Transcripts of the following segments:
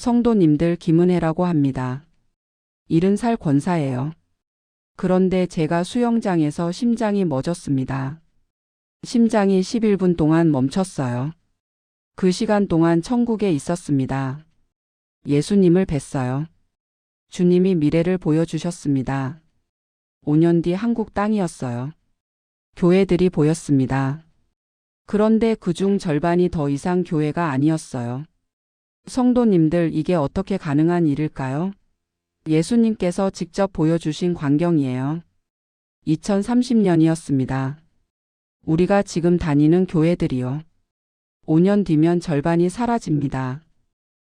성도님들 김은혜라고 합니다. 70살 권사예요. 그런데 제가 수영장에서 심장이 멎었습니다. 심장이 11분 동안 멈췄어요. 그 시간 동안 천국에 있었습니다. 예수님을 뵀어요. 주님이 미래를 보여주셨습니다. 5년 뒤 한국 땅이었어요. 교회들이 보였습니다. 그런데 그중 절반이 더 이상 교회가 아니었어요. 성도님들, 이게 어떻게 가능한 일일까요? 예수님께서 직접 보여주신 광경이에요. 2030년이었습니다. 우리가 지금 다니는 교회들이요. 5년 뒤면 절반이 사라집니다.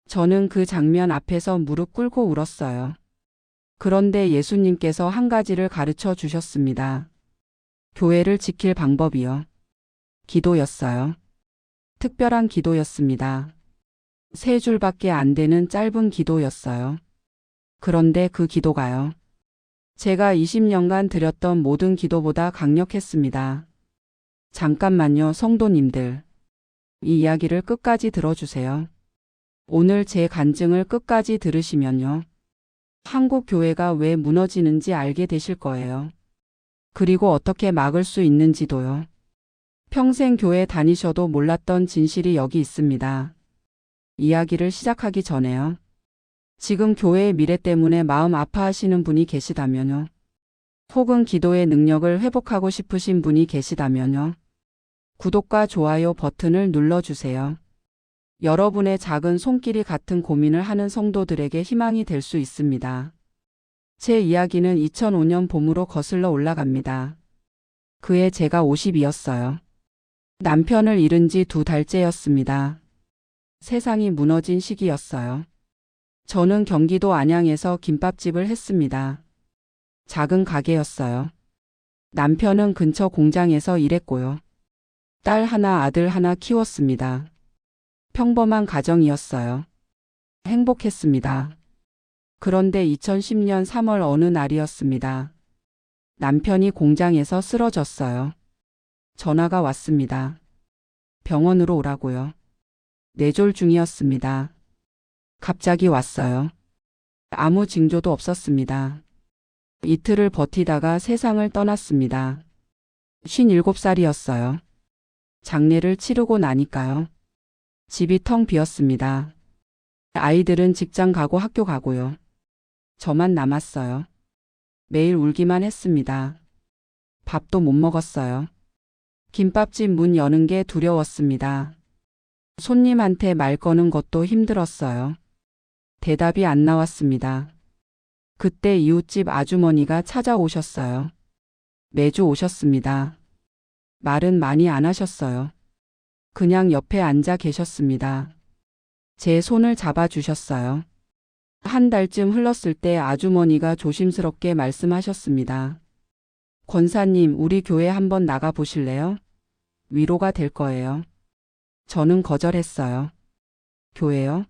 저는 그 장면 앞에서 무릎 꿇고 울었어요. 그런데 예수님께서 한 가지를 가르쳐 주셨습니다. 교회를 지킬 방법이요. 기도였어요. 특별한 기도였습니다. 3줄밖에 안 되는 짧은 기도였어요. 그런데 그 기도가요. 제가 20년간 드렸던 모든 기도보다 강력했습니다. 잠깐만요, 성도님들. 이 이야기를 끝까지 들어주세요. 오늘 제 간증을 끝까지 들으시면요. 한국 교회가 왜 무너지는지 알게 되실 거예요. 그리고 어떻게 막을 수 있는지도요. 평생 교회 다니셔도 몰랐던 진실이 여기 있습니다. 이야기를 시작하기 전에요. 지금 교회의 미래 때문에 마음 아파하시는 분이 계시다면요. 혹은 기도의 능력을 회복하고 싶으신 분이 계시다면요. 구독과 좋아요 버튼을 눌러주세요. 여러분의 작은 손길이 같은 고민을 하는 성도들에게 희망이 될 수 있습니다. 제 이야기는 2005년 봄으로 거슬러 올라갑니다. 그해 제가 50이었어요. 남편을 잃은 지 2달째였습니다. 세상이 무너진 시기였어요. 저는 경기도 안양에서 김밥집을 했습니다. 작은 가게였어요. 남편은 근처 공장에서 일했고요. 딸 하나, 아들 하나 키웠습니다. 평범한 가정이었어요. 행복했습니다. 그런데 2010년 3월 어느 날이었습니다. 남편이 공장에서 쓰러졌어요. 전화가 왔습니다. 병원으로 오라고요. 뇌졸 중이었습니다. 갑자기 왔어요. 아무 징조도 없었습니다. 이틀을 버티다가 세상을 떠났습니다. 57살이었어요. 장례를 치르고 나니까요. 집이 텅 비었습니다. 아이들은 직장 가고 학교 가고요. 저만 남았어요. 매일 울기만 했습니다. 밥도 못 먹었어요. 김밥집 문 여는 게 두려웠습니다. 손님한테 말 거는 것도 힘들었어요. 대답이 안 나왔습니다. 그때 이웃집 아주머니가 찾아오셨어요. 매주 오셨습니다. 말은 많이 안 하셨어요. 그냥 옆에 앉아 계셨습니다. 제 손을 잡아주셨어요. 한 달쯤 흘렀을 때 아주머니가 조심스럽게 말씀하셨습니다. 권사님, 우리 교회 한번 나가 보실래요? 위로가 될 거예요. 저는 거절했어요. 교회요?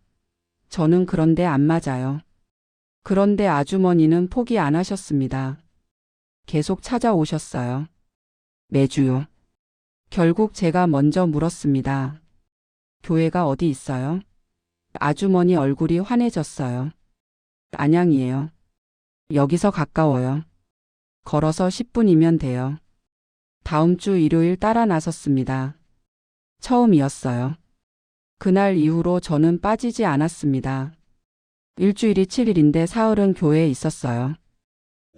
저는 그런데 안 맞아요. 그런데 아주머니는 포기 안 하셨습니다. 계속 찾아오셨어요. 매주요. 결국 제가 먼저 물었습니다. 교회가 어디 있어요? 아주머니 얼굴이 환해졌어요. 안양이에요. 여기서 가까워요. 걸어서 10분이면 돼요. 다음 주 일요일 따라 나섰습니다. 처음이었어요. 그날 이후로 저는 빠지지 않았습니다. 일주일이 7일인데 사흘은 교회에 있었어요.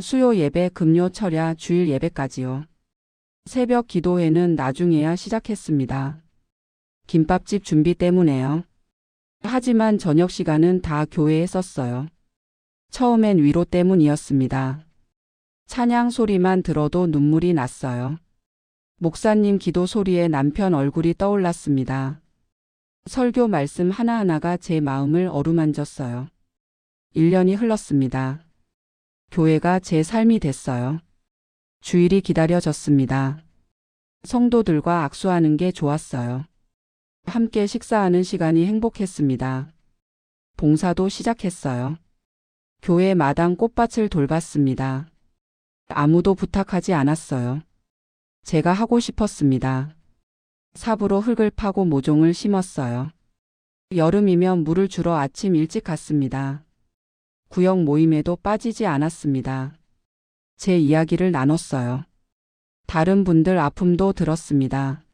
수요 예배, 금요 철야, 주일 예배까지요. 새벽 기도회는 나중에야 시작했습니다. 김밥집 준비 때문에요. 하지만 저녁 시간은 다 교회에 썼어요. 처음엔 위로 때문이었습니다. 찬양 소리만 들어도 눈물이 났어요. 목사님 기도 소리에 남편 얼굴이 떠올랐습니다. 설교 말씀 하나하나가 제 마음을 어루만졌어요. 1년이 흘렀습니다. 교회가 제 삶이 됐어요. 주일이 기다려졌습니다. 성도들과 악수하는 게 좋았어요. 함께 식사하는 시간이 행복했습니다. 봉사도 시작했어요. 교회 마당 꽃밭을 돌봤습니다. 아무도 부탁하지 않았어요. 제가 하고 싶었습니다. 삽으로 흙을 파고 모종을 심었어요. 여름이면 물을 주러 아침 일찍 갔습니다. 구역 모임에도 빠지지 않았습니다. 제 이야기를 나눴어요. 다른 분들 아픔도 들었습니다.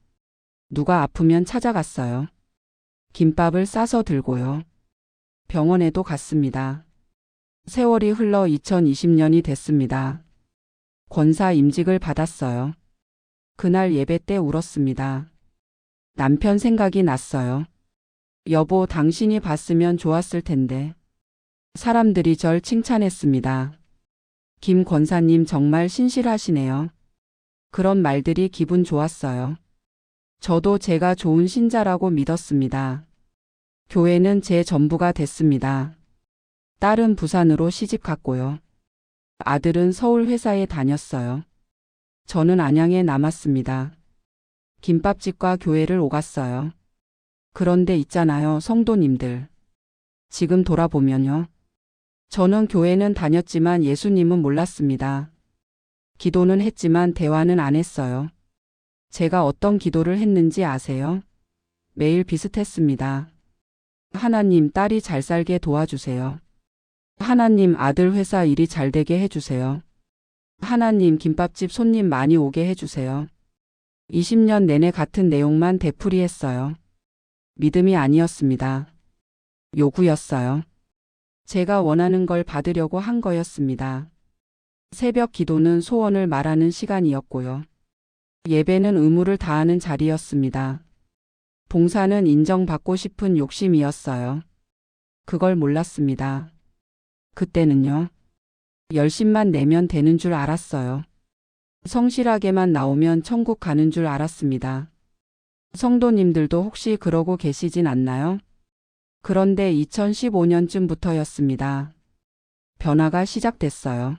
누가 아프면 찾아갔어요. 김밥을 싸서 들고요. 병원에도 갔습니다. 세월이 흘러 2020년이 됐습니다. 권사 임직을 받았어요. 그날 예배 때 울었습니다. 남편 생각이 났어요. 여보, 당신이 봤으면 좋았을 텐데. 사람들이 절 칭찬했습니다. 김 권사님 정말 신실하시네요. 그런 말들이 기분 좋았어요. 저도 제가 좋은 신자라고 믿었습니다. 교회는 제 전부가 됐습니다. 딸은 부산으로 시집 갔고요. 아들은 서울 회사에 다녔어요. 저는 안양에 남았습니다. 김밥집과 교회를 오갔어요. 그런데 있잖아요, 성도님들. 지금 돌아보면요. 저는 교회는 다녔지만 예수님은 몰랐습니다. 기도는 했지만 대화는 안 했어요. 제가 어떤 기도를 했는지 아세요? 매일 비슷했습니다. 하나님, 딸이 잘 살게 도와주세요. 하나님, 아들 회사 일이 잘 되게 해주세요. 하나님, 김밥집 손님 많이 오게 해주세요. 20년 내내 같은 내용만 되풀이했어요. 믿음이 아니었습니다. 요구였어요. 제가 원하는 걸 받으려고 한 거였습니다. 새벽 기도는 소원을 말하는 시간이었고요. 예배는 의무를 다하는 자리였습니다. 봉사는 인정받고 싶은 욕심이었어요. 그걸 몰랐습니다. 그때는요. 열심만 내면 되는 줄 알았어요. 성실하게만 나오면 천국 가는 줄 알았습니다. 성도님들도 혹시 그러고 계시진 않나요? 그런데 2015년쯤부터였습니다. 변화가 시작됐어요.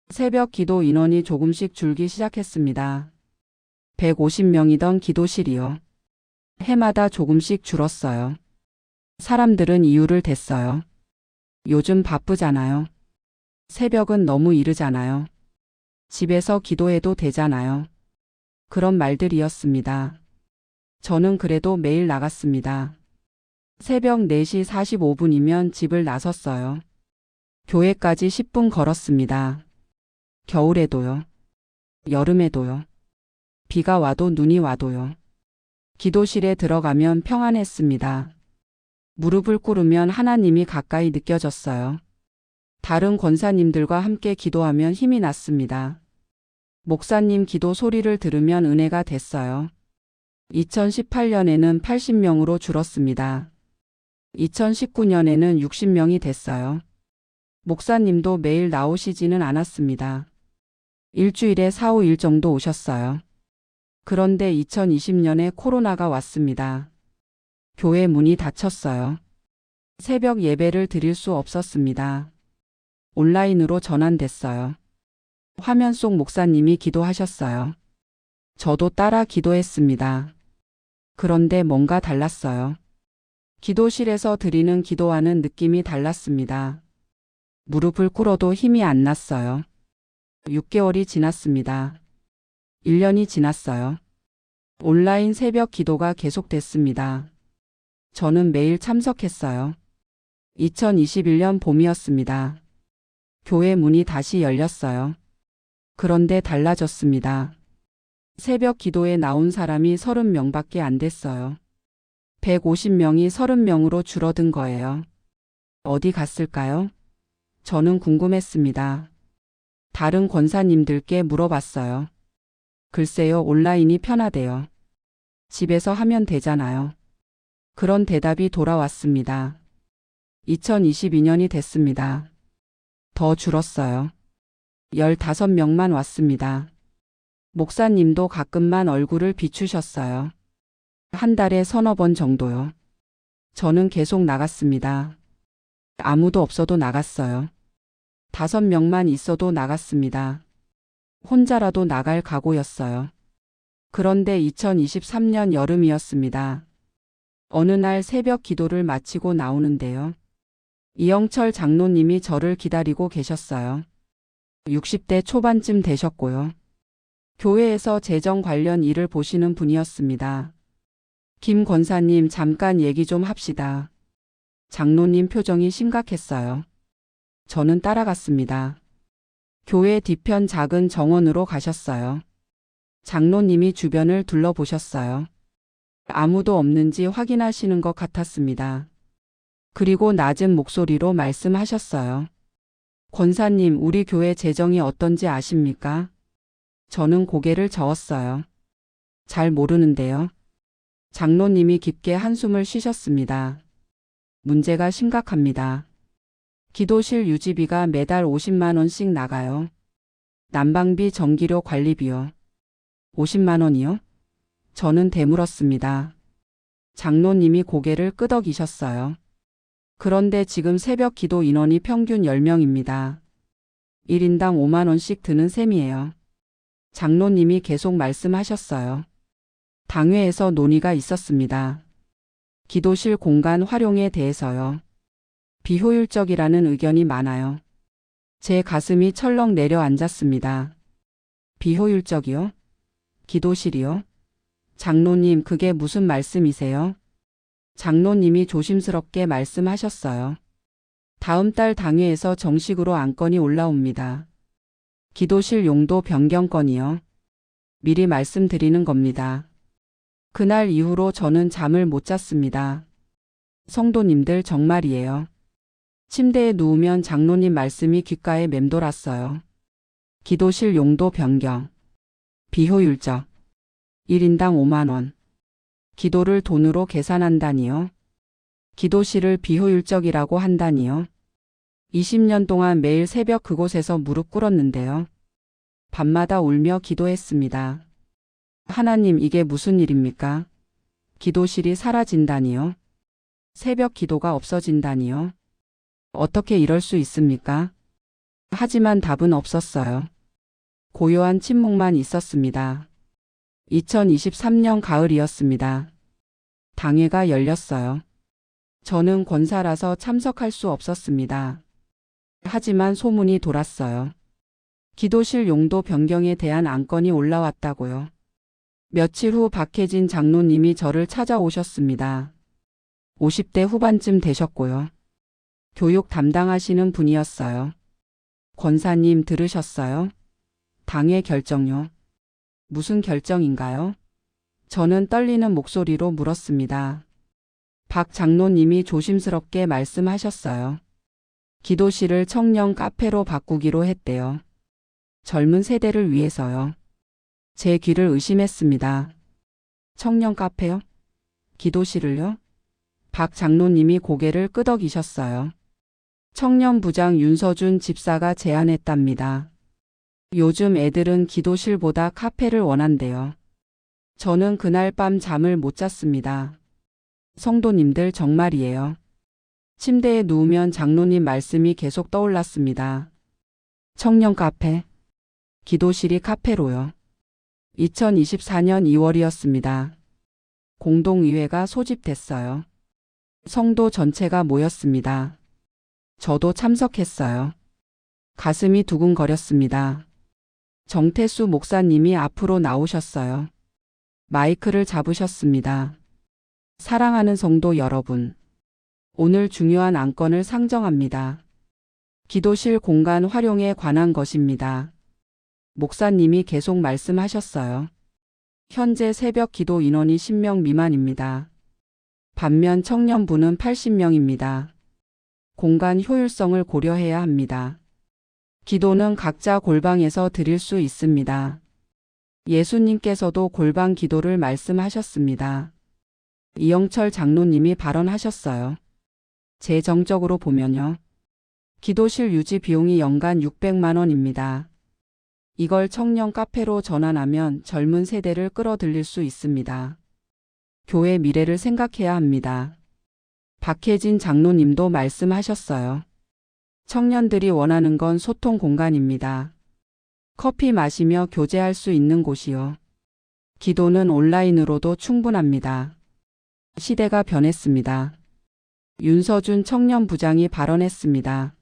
새벽 기도 인원이 조금씩 줄기 시작했습니다. 150명이던 기도실이요. 해마다 조금씩 줄었어요. 사람들은 이유를 댔어요. 요즘 바쁘잖아요. 새벽은 너무 이르잖아요. 집에서 기도해도 되잖아요. 그런 말들이었습니다. 저는 그래도 매일 나갔습니다. 새벽 4시 45분이면 집을 나섰어요. 교회까지 10분 걸었습니다. 겨울에도요. 여름에도요. 비가 와도 눈이 와도요. 기도실에 들어가면 평안했습니다. 무릎을 꿇으면 하나님이 가까이 느껴졌어요. 다른 권사님들과 함께 기도하면 힘이 났습니다. 목사님 기도 소리를 들으면 은혜가 됐어요. 2018년에는 80명으로 줄었습니다. 2019년에는 60명이 됐어요. 목사님도 매일 나오시지는 않았습니다. 일주일에 4, 5일 정도 오셨어요. 그런데 2020년에 코로나가 왔습니다. 교회 문이 닫혔어요. 새벽 예배를 드릴 수 없었습니다. 온라인으로 전환됐어요. 화면 속 목사님이 기도하셨어요. 저도 따라 기도했습니다. 그런데 뭔가 달랐어요. 기도실에서 드리는 기도와는 느낌이 달랐습니다. 무릎을 꿇어도 힘이 안 났어요. 6개월이 지났습니다. 1년이 지났어요. 온라인 새벽 기도가 계속됐습니다. 저는 매일 참석했어요. 2021년 봄이었습니다. 교회 문이 다시 열렸어요. 그런데 달라졌습니다. 새벽 기도에 나온 사람이 30명밖에 안 됐어요. 150명이 30명으로 줄어든 거예요. 어디 갔을까요? 저는 궁금했습니다. 다른 권사님들께 물어봤어요. 글쎄요, 온라인이 편하대요. 집에서 하면 되잖아요. 그런 대답이 돌아왔습니다. 2022년이 됐습니다. 더 줄었어요. 15명만 왔습니다. 목사님도 가끔만 얼굴을 비추셨어요. 한 달에 서너 번 정도요. 저는 계속 나갔습니다. 아무도 없어도 나갔어요. 5명만 있어도 나갔습니다. 혼자라도 나갈 각오였어요. 그런데 2023년 여름이었습니다. 어느 날 새벽 기도를 마치고 나오는데요. 이영철 장로님이 저를 기다리고 계셨어요. 60대 초반쯤 되셨고요. 교회에서 재정 관련 일을 보시는 분이었습니다. 김 권사님 잠깐 얘기 좀 합시다. 장로님 표정이 심각했어요. 저는 따라갔습니다. 교회 뒤편 작은 정원으로 가셨어요. 장로님이 주변을 둘러보셨어요. 아무도 없는지 확인하시는 것 같았습니다. 그리고 낮은 목소리로 말씀하셨어요. 권사님, 우리 교회 재정이 어떤지 아십니까? 저는 고개를 저었어요. 잘 모르는데요. 장로님이 깊게 한숨을 쉬셨습니다. 문제가 심각합니다. 기도실 유지비가 매달 50만 원씩 나가요. 난방비, 전기료, 관리비요. 50만 원이요? 저는 되물었습니다. 장로님이 고개를 끄덕이셨어요. 그런데 지금 새벽 기도 인원이 평균 10명입니다. 1인당 5만 원씩 드는 셈이에요. 장로님이 계속 말씀하셨어요. 당회에서 논의가 있었습니다. 기도실 공간 활용에 대해서요. 비효율적이라는 의견이 많아요. 제 가슴이 철렁 내려앉았습니다. 비효율적이요? 기도실이요? 장로님, 그게 무슨 말씀이세요? 장로님이 조심스럽게 말씀하셨어요. 다음 달 당회에서 정식으로 안건이 올라옵니다. 기도실 용도 변경건이요. 미리 말씀드리는 겁니다. 그날 이후로 저는 잠을 못 잤습니다. 성도님들 정말이에요. 침대에 누우면 장로님 말씀이 귓가에 맴돌았어요. 기도실 용도 변경. 비효율적. 1인당 5만 원. 기도를 돈으로 계산한다니요. 기도실을 비효율적이라고 한다니요. 20년 동안 매일 새벽 그곳에서 무릎 꿇었는데요. 밤마다 울며 기도했습니다. 하나님, 이게 무슨 일입니까? 기도실이 사라진다니요. 새벽 기도가 없어진다니요. 어떻게 이럴 수 있습니까? 하지만 답은 없었어요. 고요한 침묵만 있었습니다. 2023년 가을이었습니다. 당회가 열렸어요. 저는 권사라서 참석할 수 없었습니다. 하지만 소문이 돌았어요. 기도실 용도 변경에 대한 안건이 올라왔다고요. 며칠 후 박혜진 장로님이 저를 찾아오셨습니다. 50대 후반쯤 되셨고요. 교육 담당하시는 분이었어요. 권사님, 들으셨어요? 당회 결정요. 무슨 결정인가요? 저는 떨리는 목소리로 물었습니다. 박 장로님이 조심스럽게 말씀하셨어요. 기도실을 청년 카페로 바꾸기로 했대요. 젊은 세대를 위해서요. 제 귀를 의심했습니다. 청년 카페요? 기도실을요? 박 장로님이 고개를 끄덕이셨어요. 청년부장 윤서준 집사가 제안했답니다. 요즘 애들은 기도실보다 카페를 원한대요. 저는 그날 밤 잠을 못 잤습니다. 성도님들 정말이에요. 침대에 누우면 장로님 말씀이 계속 떠올랐습니다. 청년 카페. 기도실이 카페로요. 2024년 2월이었습니다. 공동의회가 소집됐어요. 성도 전체가 모였습니다. 저도 참석했어요. 가슴이 두근거렸습니다. 정태수 목사님이 앞으로 나오셨어요. 마이크를 잡으셨습니다. 사랑하는 성도 여러분, 오늘 중요한 안건을 상정합니다. 기도실 공간 활용에 관한 것입니다. 목사님이 계속 말씀하셨어요. 현재 새벽 기도 인원이 10명 미만입니다. 반면 청년부는 80명입니다. 공간 효율성을 고려해야 합니다. 기도는 각자 골방에서 드릴 수 있습니다. 예수님께서도 골방 기도를 말씀하셨습니다. 이영철 장로님이 발언하셨어요. 재정적으로 보면요. 기도실 유지 비용이 연간 600만 원입니다. 이걸 청년 카페로 전환하면 젊은 세대를 끌어들일 수 있습니다. 교회 미래를 생각해야 합니다. 박혜진 장로님도 말씀하셨어요. 청년들이 원하는 건 소통 공간입니다. 커피 마시며 교제할 수 있는 곳이요. 기도는 온라인으로도 충분합니다. 시대가 변했습니다. 윤서준 청년부장이 발언했습니다.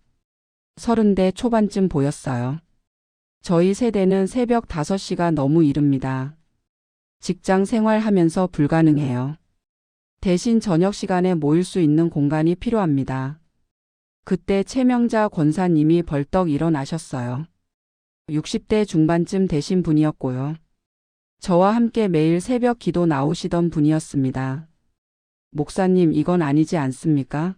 30대 초반쯤 보였어요. 저희 세대는 새벽 5시가 너무 이릅니다. 직장 생활하면서 불가능해요. 대신 저녁 시간에 모일 수 있는 공간이 필요합니다. 그때 최명자 권사님이 벌떡 일어나셨어요. 60대 중반쯤 되신 분이었고요. 저와 함께 매일 새벽 기도 나오시던 분이었습니다. 목사님, 이건 아니지 않습니까?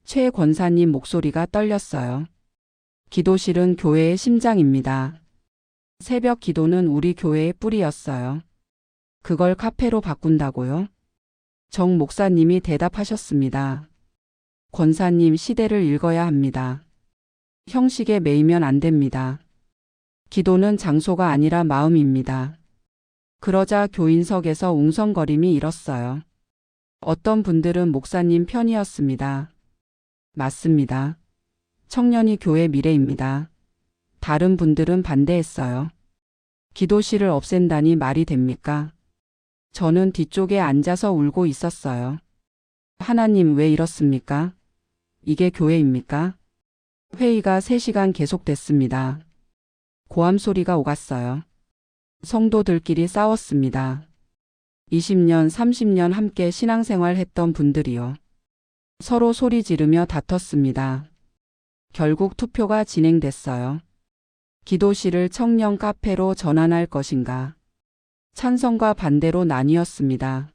최 권사님 목소리가 떨렸어요. 기도실은 교회의 심장입니다. 새벽 기도는 우리 교회의 뿌리였어요. 그걸 카페로 바꾼다고요? 정 목사님이 대답하셨습니다. 권사님, 시대를 읽어야 합니다. 형식에 매이면 안 됩니다. 기도는 장소가 아니라 마음입니다. 그러자 교인석에서 웅성거림이 일었어요. 어떤 분들은 목사님 편이었습니다. 맞습니다. 청년이 교회 미래입니다. 다른 분들은 반대했어요. 기도실을 없앤다니 말이 됩니까? 저는 뒤쪽에 앉아서 울고 있었어요. 하나님, 왜 이렇습니까? 이게 교회입니까? 회의가 3시간 계속됐습니다. 고함 소리가 오갔어요. 성도들끼리 싸웠습니다. 20년, 30년 함께 신앙생활 했던 분들이요. 서로 소리 지르며 다퉜습니다. 결국 투표가 진행됐어요. 기도실을 청년 카페로 전환할 것인가? 찬성과 반대로 나뉘었습니다.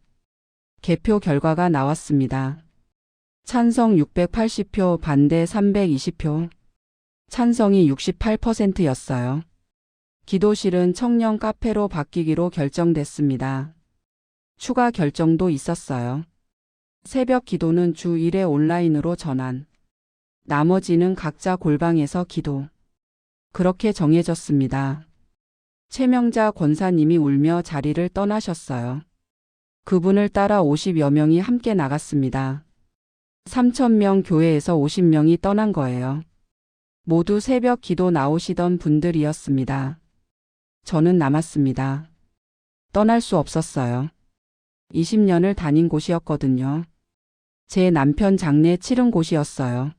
개표 결과가 나왔습니다. 찬성 680표, 반대 320표. 찬성이 68%였어요. 기도실은 청년 카페로 바뀌기로 결정됐습니다. 추가 결정도 있었어요. 새벽 기도는 주 1회 온라인으로 전환. 나머지는 각자 골방에서 기도. 그렇게 정해졌습니다. 최명자 권사님이 울며 자리를 떠나셨어요. 그분을 따라 50여 명이 함께 나갔습니다. 3,000명 교회에서 50명이 떠난 거예요. 모두 새벽 기도 나오시던 분들이었습니다. 저는 남았습니다. 떠날 수 없었어요. 20년을 다닌 곳이었거든요. 제 남편 장례 치른 곳이었어요.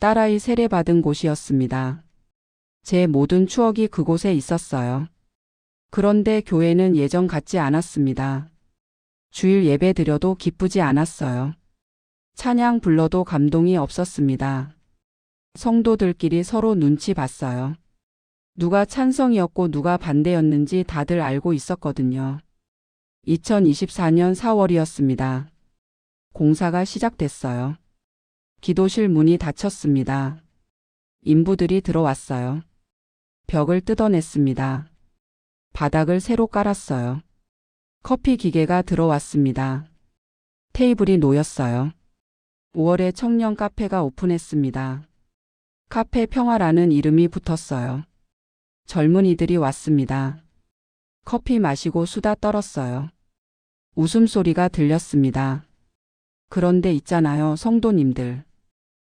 딸아이 세례받은 곳이었습니다. 제 모든 추억이 그곳에 있었어요. 그런데 교회는 예전 같지 않았습니다. 주일 예배 드려도 기쁘지 않았어요. 찬양 불러도 감동이 없었습니다. 성도들끼리 서로 눈치 봤어요. 누가 찬성이었고 누가 반대였는지 다들 알고 있었거든요. 2024년 4월이었습니다. 공사가 시작됐어요. 기도실 문이 닫혔습니다. 인부들이 들어왔어요. 벽을 뜯어냈습니다. 바닥을 새로 깔았어요. 커피 기계가 들어왔습니다. 테이블이 놓였어요. 5월에 청년 카페가 오픈했습니다. 카페 평화라는 이름이 붙었어요. 젊은이들이 왔습니다. 커피 마시고 수다 떨었어요. 웃음소리가 들렸습니다. 그런데 있잖아요, 성도님들.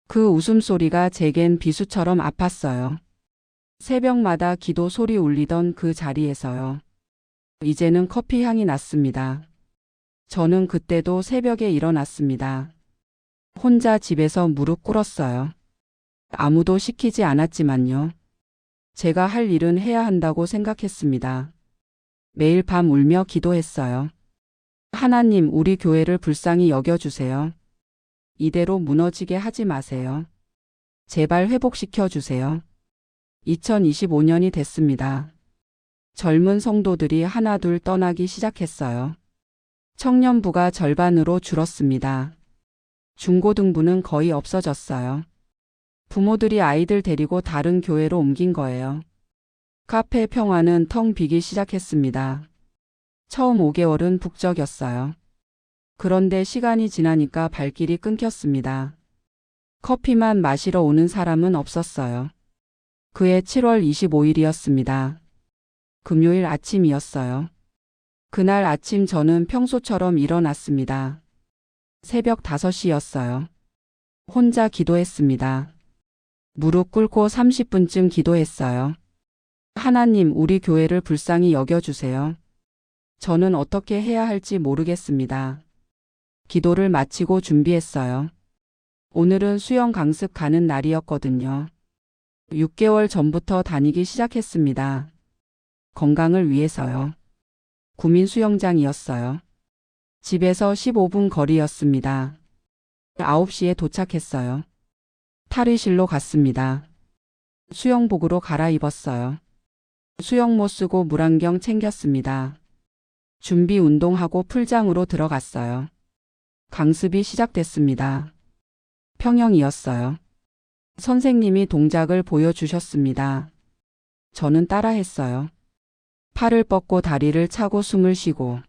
그 웃음소리가 제겐 비수처럼 아팠어요. 새벽마다 기도 소리 울리던 그 자리에서요. 이제는 커피 향이 났습니다. 저는 그때도 새벽에 일어났습니다. 혼자 집에서 무릎 꿇었어요. 아무도 시키지 않았지만요. 제가 할 일은 해야 한다고 생각했습니다. 매일 밤 울며 기도했어요. 하나님, 우리 교회를 불쌍히 여겨주세요. 이대로 무너지게 하지 마세요. 제발 회복시켜 주세요. 2025년이 됐습니다. 젊은 성도들이 하나둘 떠나기 시작했어요. 청년부가 절반으로 줄었습니다. 중고등부는 거의 없어졌어요. 부모들이 아이들 데리고 다른 교회로 옮긴 거예요. 카페 평화는 텅 비기 시작했습니다. 처음 5개월은 북적였어요. 그런데 시간이 지나니까 발길이 끊겼습니다. 커피만 마시러 오는 사람은 없었어요. 그해 7월 25일이었습니다. 금요일 아침이었어요. 그날 아침 저는 평소처럼 일어났습니다. 새벽 5시였어요. 혼자 기도했습니다. 무릎 꿇고 30분쯤 기도했어요. 하나님, 우리 교회를 불쌍히 여겨주세요. 저는 어떻게 해야 할지 모르겠습니다. 기도를 마치고 준비했어요. 오늘은 수영 강습 가는 날이었거든요. 6개월 전부터 다니기 시작했습니다. 건강을 위해서요. 구민 수영장이었어요. 집에서 15분 거리였습니다. 9시에 도착했어요. 탈의실로 갔습니다. 수영복으로 갈아입었어요. 수영모 쓰고 물안경 챙겼습니다. 준비 운동하고 풀장으로 들어갔어요. 강습이 시작됐습니다. 평영이었어요. 선생님이 동작을 보여주셨습니다. 저는 따라했어요. 팔을 뻗고 다리를 차고 숨을 쉬고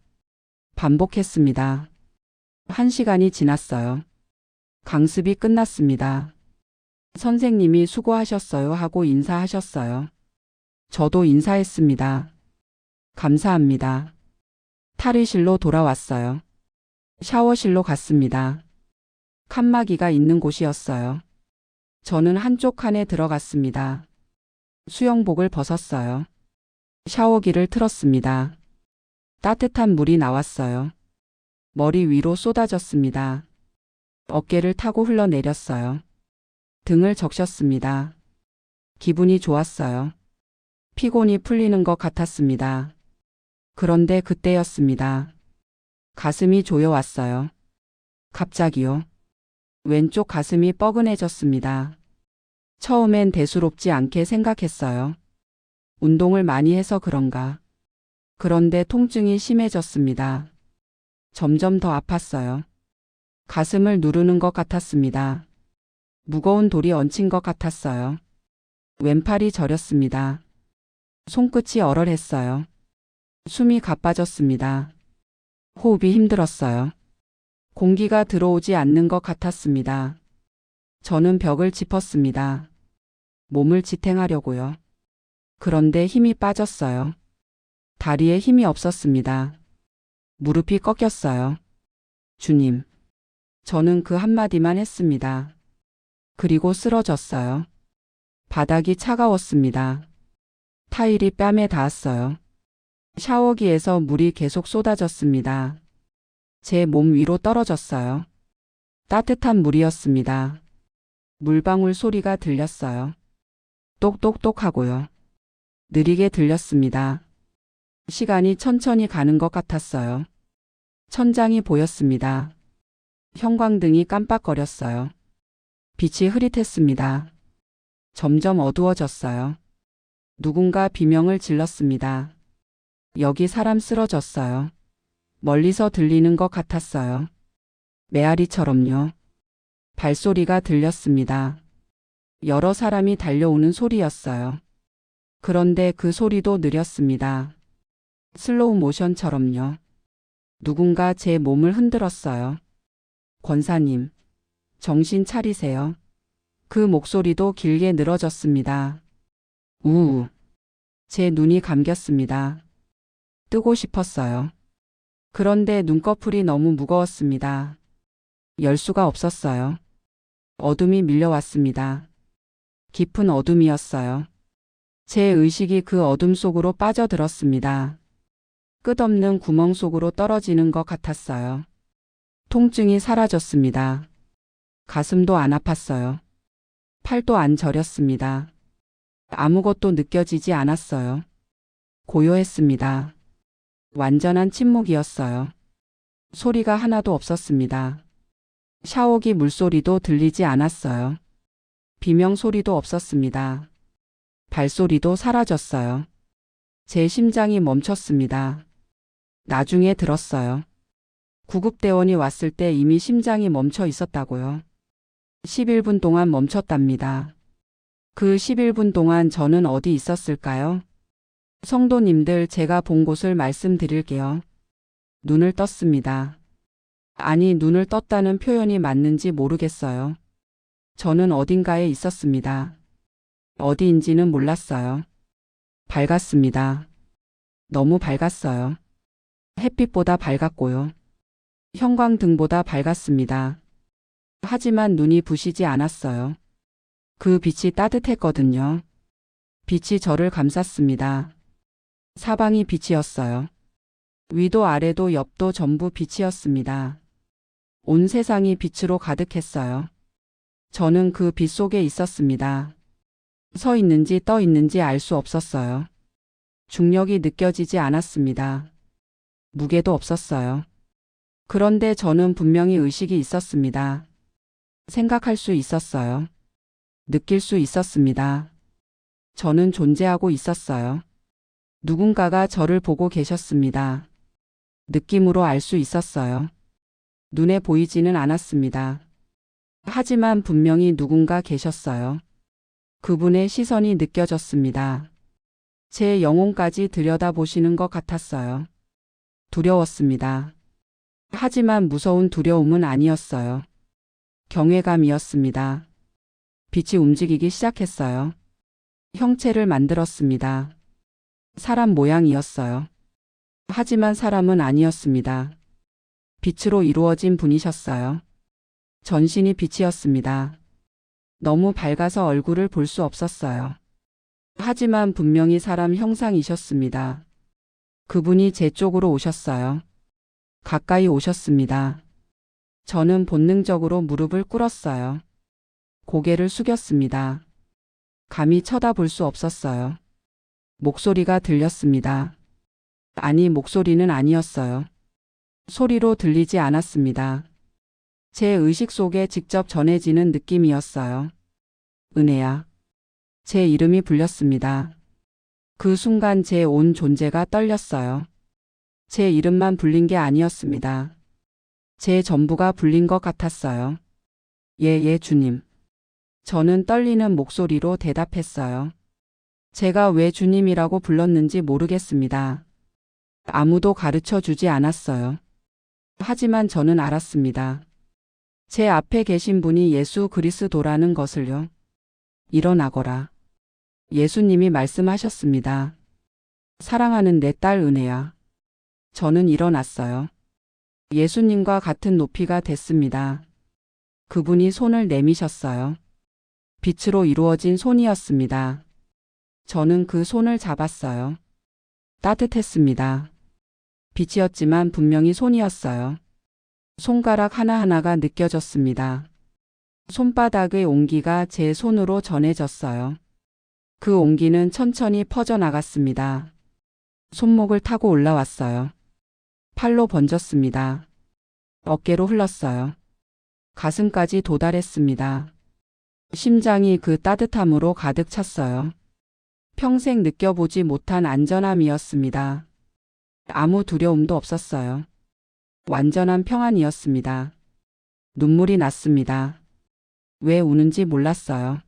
반복했습니다. 1시간이 지났어요. 강습이 끝났습니다. 선생님이 수고하셨어요 하고 인사하셨어요. 저도 인사했습니다. 감사합니다. 탈의실로 돌아왔어요. 샤워실로 갔습니다. 칸막이가 있는 곳이었어요. 저는 한쪽 칸에 들어갔습니다. 수영복을 벗었어요. 샤워기를 틀었습니다. 따뜻한 물이 나왔어요. 머리 위로 쏟아졌습니다. 어깨를 타고 흘러내렸어요. 등을 적셨습니다. 기분이 좋았어요. 피곤이 풀리는 것 같았습니다. 그런데 그때였습니다. 가슴이 조여왔어요. 갑자기요. 왼쪽 가슴이 뻐근해졌습니다. 처음엔 대수롭지 않게 생각했어요. 운동을 많이 해서 그런가. 그런데 통증이 심해졌습니다. 점점 더 아팠어요. 가슴을 누르는 것 같았습니다. 무거운 돌이 얹힌 것 같았어요. 왼팔이 저렸습니다. 손끝이 얼얼했어요. 숨이 가빠졌습니다. 호흡이 힘들었어요. 공기가 들어오지 않는 것 같았습니다. 저는 벽을 짚었습니다. 몸을 지탱하려고요. 그런데 힘이 빠졌어요. 다리에 힘이 없었습니다. 무릎이 꺾였어요. 주님. 저는 그 한마디만 했습니다. 그리고 쓰러졌어요. 바닥이 차가웠습니다. 타일이 뺨에 닿았어요. 샤워기에서 물이 계속 쏟아졌습니다. 제 몸 위로 떨어졌어요. 따뜻한 물이었습니다. 물방울 소리가 들렸어요. 똑똑똑 하고요. 느리게 들렸습니다. 시간이 천천히 가는 것 같았어요. 천장이 보였습니다. 형광등이 깜빡거렸어요. 빛이 흐릿했습니다. 점점 어두워졌어요. 누군가 비명을 질렀습니다. 여기 사람 쓰러졌어요. 멀리서 들리는 것 같았어요. 메아리처럼요. 발소리가 들렸습니다. 여러 사람이 달려오는 소리였어요. 그런데 그 소리도 느렸습니다. 슬로우 모션처럼요. 누군가 제 몸을 흔들었어요. 권사님, 정신 차리세요. 그 목소리도 길게 늘어졌습니다. 우우. 제 눈이 감겼습니다. 뜨고 싶었어요. 그런데 눈꺼풀이 너무 무거웠습니다. 열 수가 없었어요. 어둠이 밀려왔습니다. 깊은 어둠이었어요. 제 의식이 그 어둠 속으로 빠져들었습니다. 끝없는 구멍 속으로 떨어지는 것 같았어요. 통증이 사라졌습니다. 가슴도 안 아팠어요. 팔도 안 저렸습니다. 아무것도 느껴지지 않았어요. 고요했습니다. 완전한 침묵이었어요. 소리가 하나도 없었습니다. 샤워기 물소리도 들리지 않았어요. 비명 소리도 없었습니다. 발소리도 사라졌어요. 제 심장이 멈췄습니다. 나중에 들었어요. 구급대원이 왔을 때 이미 심장이 멈춰 있었다고요. 11분 동안 멈췄답니다. 그 11분 동안 저는 어디 있었을까요? 성도님들, 제가 본 곳을 말씀드릴게요. 눈을 떴습니다. 아니, 눈을 떴다는 표현이 맞는지 모르겠어요. 저는 어딘가에 있었습니다. 어디인지는 몰랐어요. 밝았습니다. 너무 밝았어요. 햇빛보다 밝았고요. 형광등보다 밝았습니다. 하지만 눈이 부시지 않았어요. 그 빛이 따뜻했거든요. 빛이 저를 감쌌습니다. 사방이 빛이었어요. 위도 아래도 옆도 전부 빛이었습니다. 온 세상이 빛으로 가득했어요. 저는 그 빛 속에 있었습니다. 서 있는지 떠 있는지 알 수 없었어요. 중력이 느껴지지 않았습니다. 무게도 없었어요. 그런데 저는 분명히 의식이 있었습니다. 생각할 수 있었어요. 느낄 수 있었습니다. 저는 존재하고 있었어요. 누군가가 저를 보고 계셨습니다. 느낌으로 알 수 있었어요. 눈에 보이지는 않았습니다. 하지만 분명히 누군가 계셨어요. 그분의 시선이 느껴졌습니다. 제 영혼까지 들여다보시는 것 같았어요. 두려웠습니다. 하지만 무서운 두려움은 아니었어요. 경외감이었습니다. 빛이 움직이기 시작했어요. 형체를 만들었습니다. 사람 모양이었어요. 하지만 사람은 아니었습니다. 빛으로 이루어진 분이셨어요. 전신이 빛이었습니다. 너무 밝아서 얼굴을 볼 수 없었어요. 하지만 분명히 사람 형상이셨습니다. 그분이 제 쪽으로 오셨어요. 가까이 오셨습니다. 저는 본능적으로 무릎을 꿇었어요. 고개를 숙였습니다. 감히 쳐다볼 수 없었어요. 목소리가 들렸습니다. 아니, 목소리는 아니었어요. 소리로 들리지 않았습니다. 제 의식 속에 직접 전해지는 느낌이었어요. 은혜야. 제 이름이 불렸습니다. 그 순간 제 온 존재가 떨렸어요. 제 이름만 불린 게 아니었습니다. 제 전부가 불린 것 같았어요. 예, 주님. 저는 떨리는 목소리로 대답했어요. 제가 왜 주님이라고 불렀는지 모르겠습니다. 아무도 가르쳐 주지 않았어요. 하지만 저는 알았습니다. 제 앞에 계신 분이 예수 그리스도라는 것을요. 일어나거라. 예수님이 말씀하셨습니다. 사랑하는 내 딸 은혜야. 저는 일어났어요. 예수님과 같은 높이가 됐습니다. 그분이 손을 내미셨어요. 빛으로 이루어진 손이었습니다. 저는 그 손을 잡았어요. 따뜻했습니다. 빛이었지만 분명히 손이었어요. 손가락 하나하나가 느껴졌습니다. 손바닥의 온기가 제 손으로 전해졌어요. 그 온기는 천천히 퍼져나갔습니다. 손목을 타고 올라왔어요. 팔로 번졌습니다. 어깨로 흘렀어요. 가슴까지 도달했습니다. 심장이 그 따뜻함으로 가득 찼어요. 평생 느껴보지 못한 안전함이었습니다. 아무 두려움도 없었어요. 완전한 평안이었습니다. 눈물이 났습니다. 왜 우는지 몰랐어요.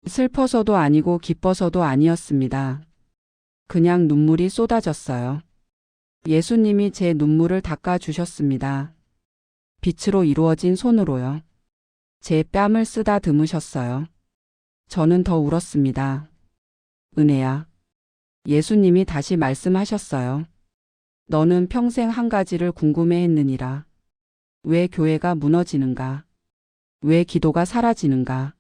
슬퍼서도 아니고 기뻐서도 아니었습니다. 그냥 눈물이 쏟아졌어요. 예수님이 제 눈물을 닦아주셨습니다. 빛으로 이루어진 손으로요. 제 뺨을 쓰다듬으셨어요. 저는 더 울었습니다. 은혜야. 예수님이 다시 말씀하셨어요. 너는 평생 한 가지를 궁금해했느니라. 왜 교회가 무너지는가? 왜 기도가 사라지는가?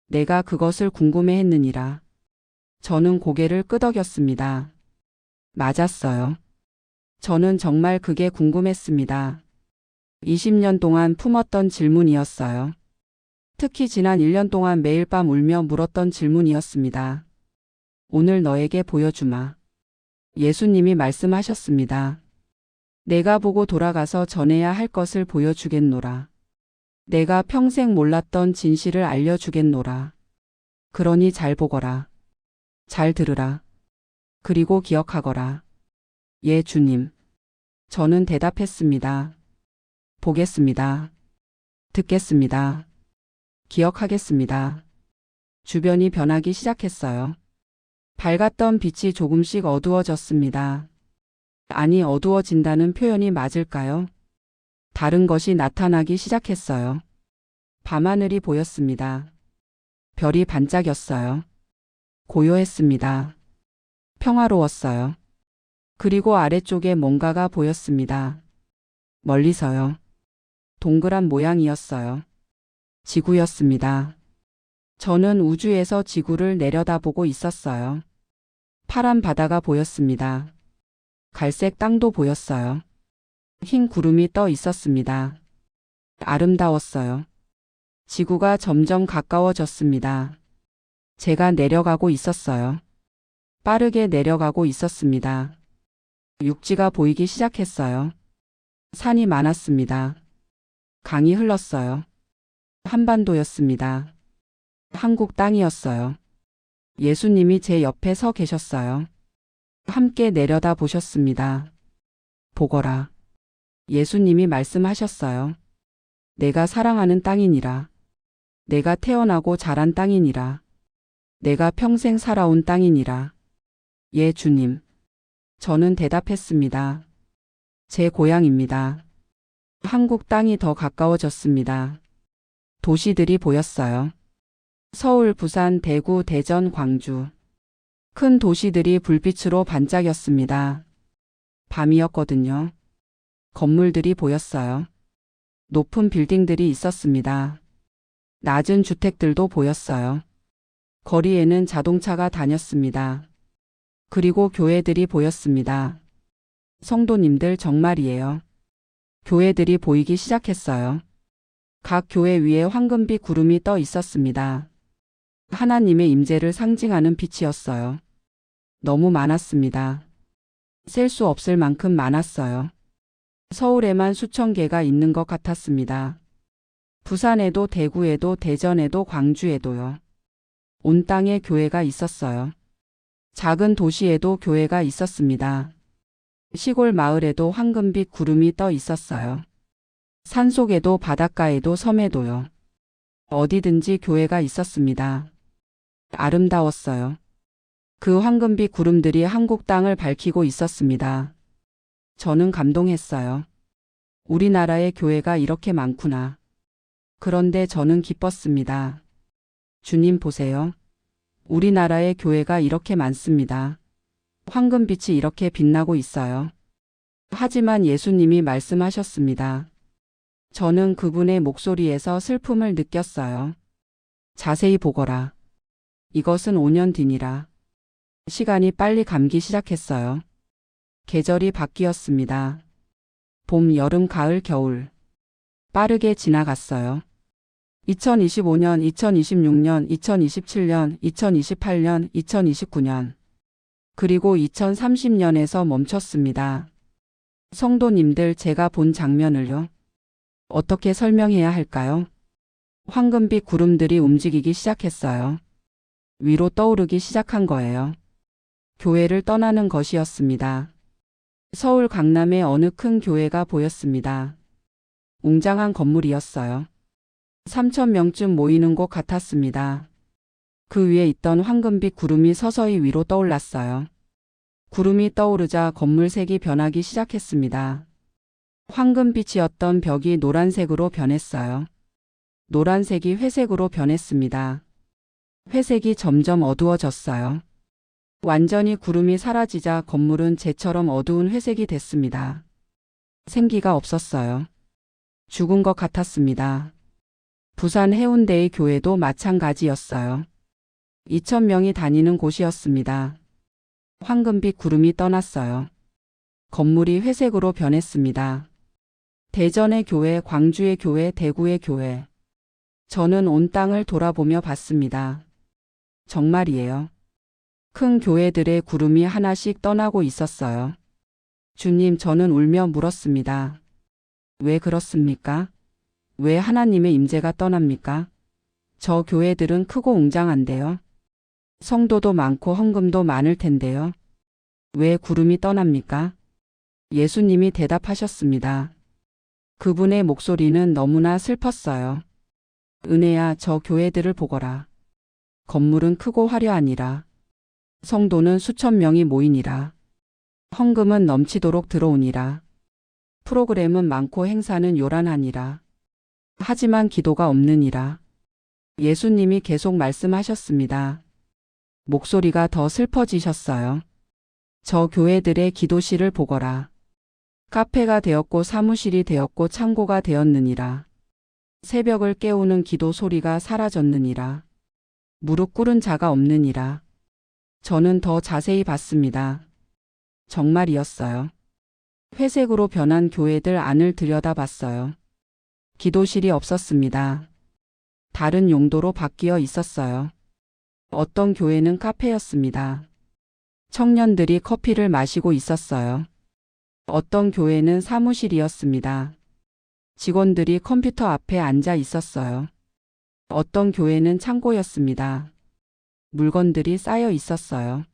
내가 그것을 궁금해했느니라. 저는 고개를 끄덕였습니다. 맞았어요. 저는 정말 그게 궁금했습니다. 20년 동안 품었던 질문이었어요. 특히 지난 1년 동안 매일 밤 울며 물었던 질문이었습니다. 오늘 너에게 보여주마. 예수님이 말씀하셨습니다. 내가 보고 돌아가서 전해야 할 것을 보여주겠노라. 내가 평생 몰랐던 진실을 알려주겠노라. 그러니 잘 보거라. 잘 들으라. 그리고 기억하거라. 예, 주님. 저는 대답했습니다. 보겠습니다. 듣겠습니다. 기억하겠습니다. 주변이 변하기 시작했어요. 밝았던 빛이 조금씩 어두워졌습니다. 아니, 어두워진다는 표현이 맞을까요? 다른 것이 나타나기 시작했어요. 밤하늘이 보였습니다. 별이 반짝였어요. 고요했습니다. 평화로웠어요. 그리고 아래쪽에 뭔가가 보였습니다. 멀리서요. 동그란 모양이었어요. 지구였습니다. 저는 우주에서 지구를 내려다보고 있었어요. 파란 바다가 보였습니다. 갈색 땅도 보였어요. 흰 구름이 떠 있었습니다. 아름다웠어요. 지구가 점점 가까워졌습니다. 제가 내려가고 있었어요. 빠르게 내려가고 있었습니다. 육지가 보이기 시작했어요. 산이 많았습니다. 강이 흘렀어요. 한반도였습니다. 한국 땅이었어요. 예수님이 제 옆에 서 계셨어요. 함께 내려다 보셨습니다. 보거라. 예수님이 말씀하셨어요. 내가 사랑하는 땅이니라. 내가 태어나고 자란 땅이니라. 내가 평생 살아온 땅이니라. 예, 주님. 저는 대답했습니다. 제 고향입니다. 한국 땅이 더 가까워졌습니다. 도시들이 보였어요. 서울, 부산, 대구, 대전, 광주. 큰 도시들이 불빛으로 반짝였습니다. 밤이었거든요. 건물들이 보였어요. 높은 빌딩들이 있었습니다. 낮은 주택들도 보였어요. 거리에는 자동차가 다녔습니다. 그리고 교회들이 보였습니다. 성도님들 정말이에요. 교회들이 보이기 시작했어요. 각 교회 위에 황금빛 구름이 떠 있었습니다. 하나님의 임재를 상징하는 빛이었어요. 너무 많았습니다. 셀 수 없을 만큼 많았어요. 서울에만 수천 개가 있는 것 같았습니다. 부산에도 대구에도 대전에도 광주에도요. 온 땅에 교회가 있었어요. 작은 도시에도 교회가 있었습니다. 시골 마을에도 황금빛 구름이 떠 있었어요. 산속에도 바닷가에도 섬에도요. 어디든지 교회가 있었습니다. 아름다웠어요. 그 황금빛 구름들이 한국 땅을 밝히고 있었습니다. 저는 감동했어요. 우리나라에 교회가 이렇게 많구나. 그런데 저는 기뻤습니다. 주님 보세요. 우리나라에 교회가 이렇게 많습니다. 황금빛이 이렇게 빛나고 있어요. 하지만 예수님이 말씀하셨습니다. 저는 그분의 목소리에서 슬픔을 느꼈어요. 자세히 보거라. 이것은 5년 뒤니라. 시간이 빨리 감기 시작했어요. 계절이 바뀌었습니다. 봄, 여름, 가을, 겨울. 빠르게 지나갔어요. 2025년, 2026년, 2027년, 2028년, 2029년. 그리고 2030년에서 멈췄습니다. 성도님들, 제가 본 장면을요. 어떻게 설명해야 할까요? 황금빛 구름들이 움직이기 시작했어요. 위로 떠오르기 시작한 거예요. 교회를 떠나는 것이었습니다. 서울 강남의 어느 큰 교회가 보였습니다. 웅장한 건물이었어요. 3,000명쯤 모이는 곳 같았습니다. 그 위에 있던 황금빛 구름이 서서히 위로 떠올랐어요. 구름이 떠오르자 건물 색이 변하기 시작했습니다. 황금빛이었던 벽이 노란색으로 변했어요. 노란색이 회색으로 변했습니다. 회색이 점점 어두워졌어요. 완전히 구름이 사라지자 건물은 재처럼 어두운 회색이 됐습니다. 생기가 없었어요. 죽은 것 같았습니다. 부산 해운대의 교회도 마찬가지였어요. 2,000명이 다니는 곳이었습니다. 황금빛 구름이 떠났어요. 건물이 회색으로 변했습니다. 대전의 교회, 광주의 교회, 대구의 교회. 저는 온 땅을 돌아보며 봤습니다. 정말이에요. 큰 교회들의 구름이 하나씩 떠나고 있었어요. 주님, 저는 울며 물었습니다. 왜 그렇습니까? 왜 하나님의 임재가 떠납니까? 저 교회들은 크고 웅장한데요. 성도도 많고 헌금도 많을 텐데요. 왜 구름이 떠납니까? 예수님이 대답하셨습니다. 그분의 목소리는 너무나 슬펐어요. 은혜야, 저 교회들을 보거라. 건물은 크고 화려하니라. 성도는 수천 명이 모이니라. 헌금은 넘치도록 들어오니라. 프로그램은 많고 행사는 요란하니라. 하지만 기도가 없느니라. 예수님이 계속 말씀하셨습니다. 목소리가 더 슬퍼지셨어요. 저 교회들의 기도실을 보거라. 카페가 되었고 사무실이 되었고 창고가 되었느니라. 새벽을 깨우는 기도 소리가 사라졌느니라. 무릎 꿇은 자가 없느니라. 저는 더 자세히 봤습니다. 정말이었어요. 회색으로 변한 교회들 안을 들여다봤어요. 기도실이 없었습니다. 다른 용도로 바뀌어 있었어요. 어떤 교회는 카페였습니다. 청년들이 커피를 마시고 있었어요. 어떤 교회는 사무실이었습니다. 직원들이 컴퓨터 앞에 앉아 있었어요. 어떤 교회는 창고였습니다. 물건들이 쌓여 있었어요.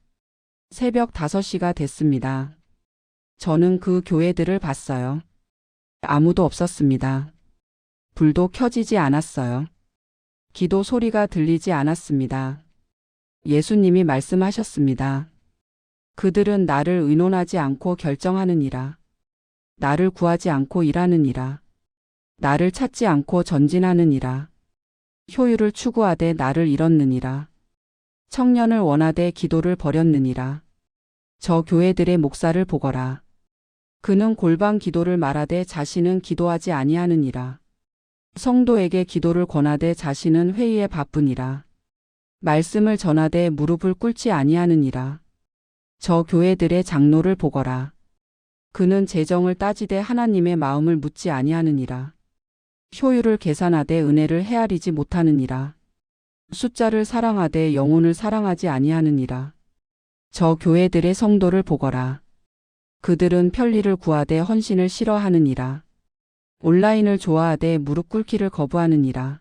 새벽 5시가 됐습니다. 저는 그 교회들을 봤어요. 아무도 없었습니다. 불도 켜지지 않았어요. 기도 소리가 들리지 않았습니다. 예수님이 말씀하셨습니다. 그들은 나를 의논하지 않고 결정하느니라. 나를 구하지 않고 일하느니라. 나를 찾지 않고 전진하느니라. 효율을 추구하되 나를 잃었느니라. 청년을 원하되 기도를 버렸느니라. 저 교회들의 목사를 보거라. 그는 골방 기도를 말하되 자신은 기도하지 아니하느니라. 성도에게 기도를 권하되 자신은 회의에 바쁘니라. 말씀을 전하되 무릎을 꿇지 아니하느니라. 저 교회들의 장로를 보거라. 그는 재정을 따지되 하나님의 마음을 묻지 아니하느니라. 효율을 계산하되 은혜를 헤아리지 못하느니라. 숫자를 사랑하되 영혼을 사랑하지 아니하느니라. 저 교회들의 성도를 보거라. 그들은 편리를 구하되 헌신을 싫어하느니라. 온라인을 좋아하되 무릎 꿇기를 거부하느니라.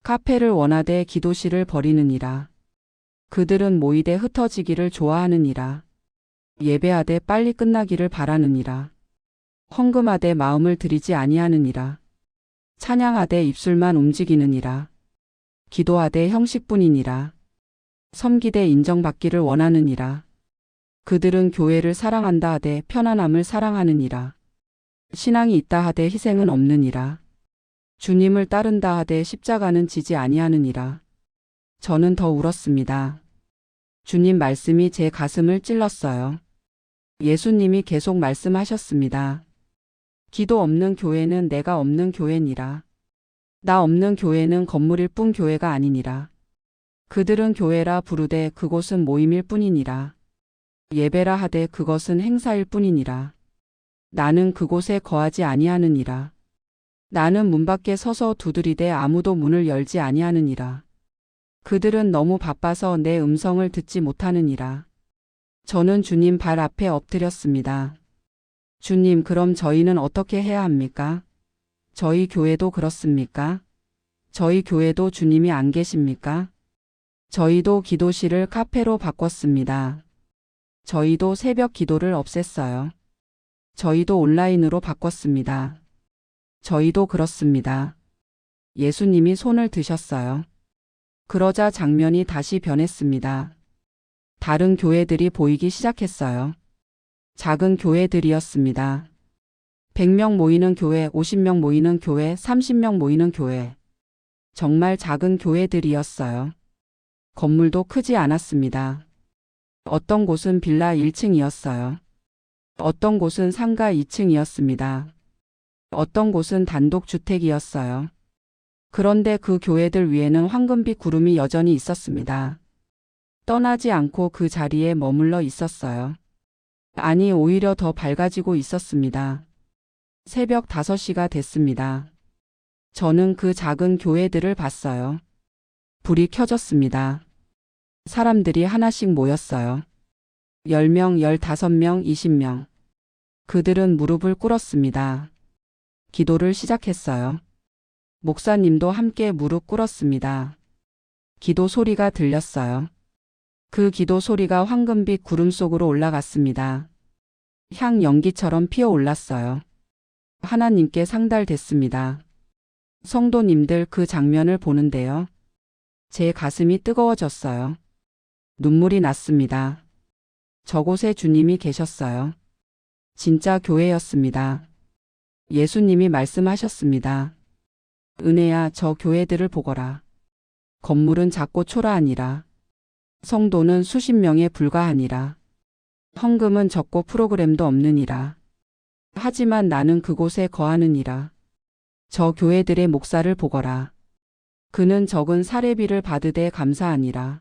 카페를 원하되 기도실을 버리느니라. 그들은 모이되 흩어지기를 좋아하느니라. 예배하되 빨리 끝나기를 바라느니라. 헌금하되 마음을 들이지 아니하느니라. 찬양하되 입술만 움직이느니라. 기도하되 형식뿐이니라. 섬기되 인정받기를 원하느니라. 그들은 교회를 사랑한다 하되 편안함을 사랑하느니라. 신앙이 있다 하되 희생은 없느니라. 주님을 따른다 하되 십자가는 지지 아니하느니라. 저는 더 울었습니다. 주님 말씀이 제 가슴을 찔렀어요. 예수님이 계속 말씀하셨습니다. 기도 없는 교회는 내가 없는 교회니라. 나 없는 교회는 건물일 뿐 교회가 아니니라. 그들은 교회라 부르되 그곳은 모임일 뿐이니라. 예배라 하되 그것은 행사일 뿐이니라. 나는 그곳에 거하지 아니하느니라. 나는 문 밖에 서서 두드리되 아무도 문을 열지 아니하느니라. 그들은 너무 바빠서 내 음성을 듣지 못하느니라. 저는 주님 발 앞에 엎드렸습니다. 주님, 그럼 저희는 어떻게 해야 합니까? 저희 교회도 그렇습니까? 저희 교회도 주님이 안 계십니까? 저희도 기도실을 카페로 바꿨습니다. 저희도 새벽 기도를 없앴어요. 저희도 온라인으로 바꿨습니다. 저희도 그렇습니다. 예수님이 손을 드셨어요. 그러자 장면이 다시 변했습니다. 다른 교회들이 보이기 시작했어요. 작은 교회들이었습니다. 100명 모이는 교회, 50명 모이는 교회, 30명 모이는 교회. 정말 작은 교회들이었어요. 건물도 크지 않았습니다. 어떤 곳은 빌라 1층이었어요. 어떤 곳은 상가 2층이었습니다. 어떤 곳은 단독주택이었어요. 그런데 그 교회들 위에는 황금빛 구름이 여전히 있었습니다. 떠나지 않고 그 자리에 머물러 있었어요. 아니, 오히려 더 밝아지고 있었습니다. 새벽 5시가 됐습니다. 저는 그 작은 교회들을 봤어요. 불이 켜졌습니다. 사람들이 하나씩 모였어요. 10명, 15명, 20명. 그들은 무릎을 꿇었습니다. 기도를 시작했어요. 목사님도 함께 무릎 꿇었습니다. 기도 소리가 들렸어요. 그 기도 소리가 황금빛 구름 속으로 올라갔습니다. 향 연기처럼 피어올랐어요. 하나님께 상달됐습니다. 성도님들, 그 장면을 보는데요. 제 가슴이 뜨거워졌어요. 눈물이 났습니다. 저곳에 주님이 계셨어요. 진짜 교회였습니다. 예수님이 말씀하셨습니다. 은혜야, 저 교회들을 보거라. 건물은 작고 초라하니라. 성도는 수십 명에 불과하니라. 헌금은 적고 프로그램도 없느니라. 하지만 나는 그곳에 거하느니라. 저 교회들의 목사를 보거라. 그는 적은 사례비를 받으되 감사하니라.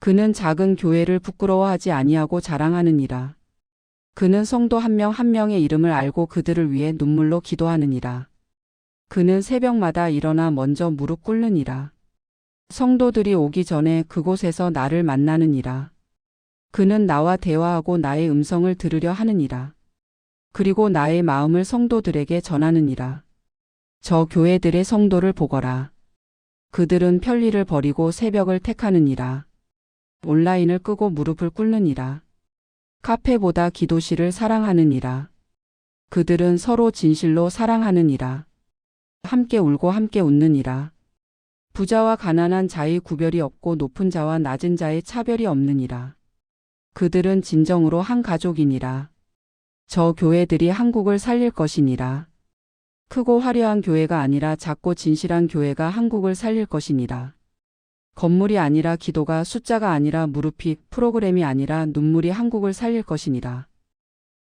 그는 작은 교회를 부끄러워하지 아니하고 자랑하느니라. 그는 성도 한 명 한 명의 이름을 알고 그들을 위해 눈물로 기도하느니라. 그는 새벽마다 일어나 먼저 무릎 꿇느니라. 성도들이 오기 전에 그곳에서 나를 만나느니라. 그는 나와 대화하고 나의 음성을 들으려 하느니라. 그리고 나의 마음을 성도들에게 전하느니라. 저 교회들의 성도를 보거라. 그들은 편리를 버리고 새벽을 택하느니라. 온라인을 끄고 무릎을 꿇느니라. 카페보다 기도실을 사랑하느니라. 그들은 서로 진실로 사랑하느니라. 함께 울고 함께 웃느니라. 부자와 가난한 자의 구별이 없고 높은 자와 낮은 자의 차별이 없느니라. 그들은 진정으로 한 가족이니라. 저 교회들이 한국을 살릴 것이니라. 크고 화려한 교회가 아니라 작고 진실한 교회가 한국을 살릴 것이니라. 건물이 아니라 기도가, 숫자가 아니라 무릎이, 프로그램이 아니라 눈물이 한국을 살릴 것이니라.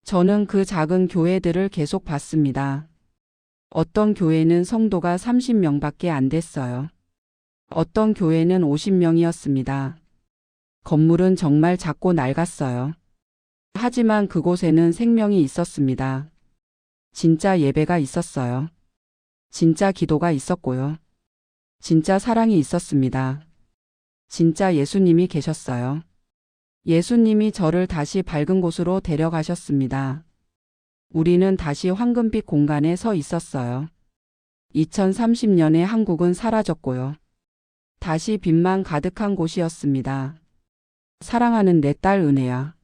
저는 그 작은 교회들을 계속 봤습니다. 어떤 교회는 성도가 30명밖에 안 됐어요. 어떤 교회는 50명이었습니다. 건물은 정말 작고 낡았어요. 하지만 그곳에는 생명이 있었습니다. 진짜 예배가 있었어요. 진짜 기도가 있었고요. 진짜 사랑이 있었습니다. 진짜 예수님이 계셨어요. 예수님이 저를 다시 밝은 곳으로 데려가셨습니다. 우리는 다시 황금빛 공간에 서 있었어요. 2030년에 한국은 사라졌고요. 다시 빛만 가득한 곳이었습니다. 사랑하는 내 딸 은혜야.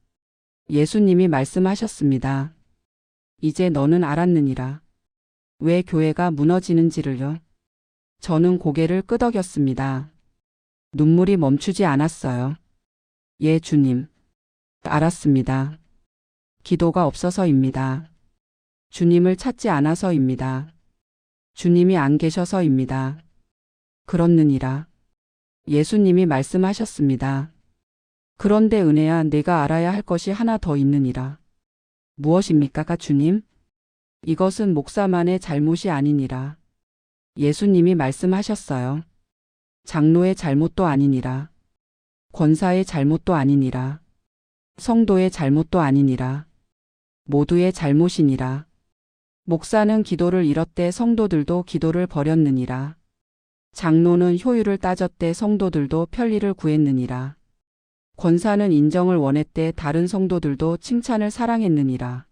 예수님이 말씀하셨습니다. 이제 너는 알았느니라. 왜 교회가 무너지는지를요. 저는 고개를 끄덕였습니다. 눈물이 멈추지 않았어요. 예, 주님. 알았습니다. 기도가 없어서입니다. 주님을 찾지 않아서입니다. 주님이 안 계셔서입니다. 그렇느니라. 예수님이 말씀하셨습니다. 그런데 은혜야, 내가 알아야 할 것이 하나 더 있느니라. 무엇입니까, 주님? 이것은 목사만의 잘못이 아니니라. 예수님이 말씀하셨어요. 장로의 잘못도 아니니라. 권사의 잘못도 아니니라. 성도의 잘못도 아니니라. 모두의 잘못이니라. 목사는 기도를 잃었대, 성도들도 기도를 버렸느니라. 장로는 효율을 따졌대, 성도들도 편리를 구했느니라. 권사는 인정을 원했대, 다른 성도들도 칭찬을 사랑했느니라.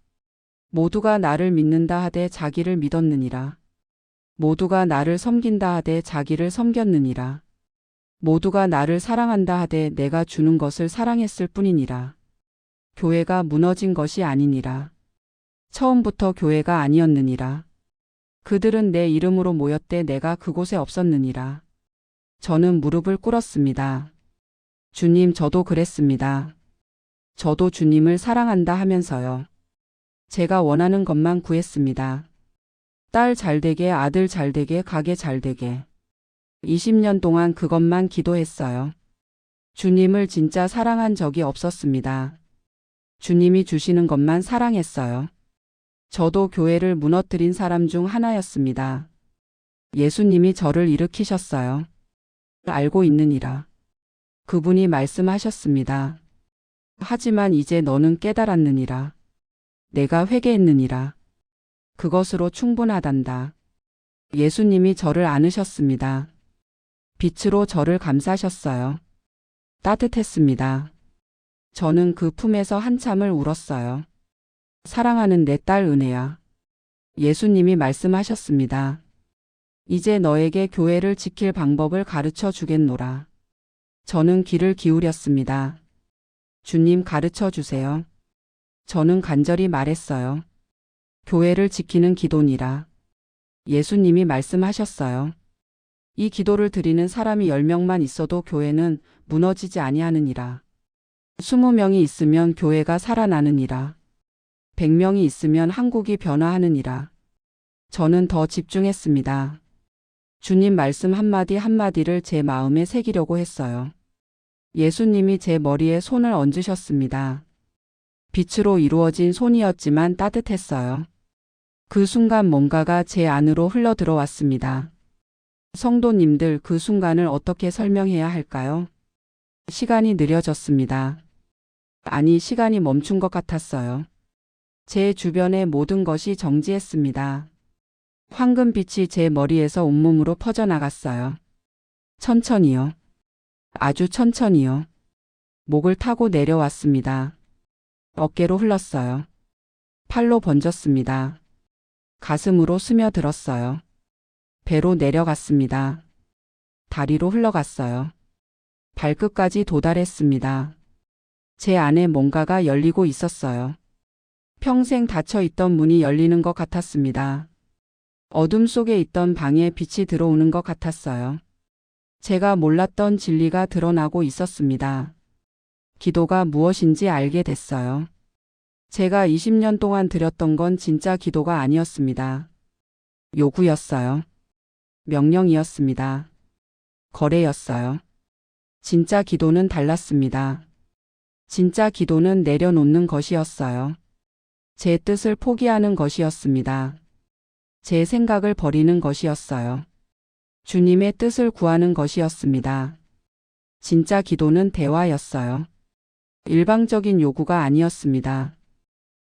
모두가 나를 믿는다 하되 자기를 믿었느니라. 모두가 나를 섬긴다 하되 자기를 섬겼느니라. 모두가 나를 사랑한다 하되 내가 주는 것을 사랑했을 뿐이니라. 교회가 무너진 것이 아니니라. 처음부터 교회가 아니었느니라. 그들은 내 이름으로 모였대, 내가 그곳에 없었느니라. 저는 무릎을 꿇었습니다. 주님, 저도 그랬습니다. 저도 주님을 사랑한다 하면서요. 제가 원하는 것만 구했습니다. 딸 잘되게, 아들 잘되게, 가게 잘되게. 20년 동안 그것만 기도했어요. 주님을 진짜 사랑한 적이 없었습니다. 주님이 주시는 것만 사랑했어요. 저도 교회를 무너뜨린 사람 중 하나였습니다. 예수님이 저를 일으키셨어요. 알고 있느니라. 그분이 말씀하셨습니다. 하지만 이제 너는 깨달았느니라. 내가 회개했느니라. 그것으로 충분하단다. 예수님이 저를 안으셨습니다. 빛으로 저를 감싸셨어요. 따뜻했습니다. 저는 그 품에서 한참을 울었어요. 사랑하는 내 딸 은혜야. 예수님이 말씀하셨습니다. 이제 너에게 교회를 지킬 방법을 가르쳐 주겠노라. 저는 귀를 기울였습니다. 주님, 가르쳐 주세요. 저는 간절히 말했어요. 교회를 지키는 기도니라. 예수님이 말씀하셨어요. 이 기도를 드리는 사람이 10명만 있어도 교회는 무너지지 아니하느니라. 20명이 있으면 교회가 살아나느니라. 100명이 있으면 한국이 변화하느니라. 저는 더 집중했습니다. 주님 말씀 한마디 한마디를 제 마음에 새기려고 했어요. 예수님이 제 머리에 손을 얹으셨습니다. 빛으로 이루어진 손이었지만 따뜻했어요. 그 순간 뭔가가 제 안으로 흘러 들어왔습니다. 성도님들, 그 순간을 어떻게 설명해야 할까요? 시간이 느려졌습니다. 아니, 시간이 멈춘 것 같았어요. 제 주변의 모든 것이 정지했습니다. 황금빛이 제 머리에서 온몸으로 퍼져나갔어요. 천천히요. 아주 천천히요. 목을 타고 내려왔습니다. 어깨로 흘렀어요. 팔로 번졌습니다. 가슴으로 스며들었어요. 배로 내려갔습니다. 다리로 흘러갔어요. 발끝까지 도달했습니다. 제 안에 뭔가가 열리고 있었어요. 평생 닫혀 있던 문이 열리는 것 같았습니다. 어둠 속에 있던 방에 빛이 들어오는 것 같았어요. 제가 몰랐던 진리가 드러나고 있었습니다. 기도가 무엇인지 알게 됐어요. 제가 20년 동안 드렸던 건 진짜 기도가 아니었습니다. 요구였어요. 명령이었습니다. 거래였어요. 진짜 기도는 달랐습니다. 진짜 기도는 내려놓는 것이었어요. 제 뜻을 포기하는 것이었습니다. 제 생각을 버리는 것이었어요. 주님의 뜻을 구하는 것이었습니다. 진짜 기도는 대화였어요. 일방적인 요구가 아니었습니다.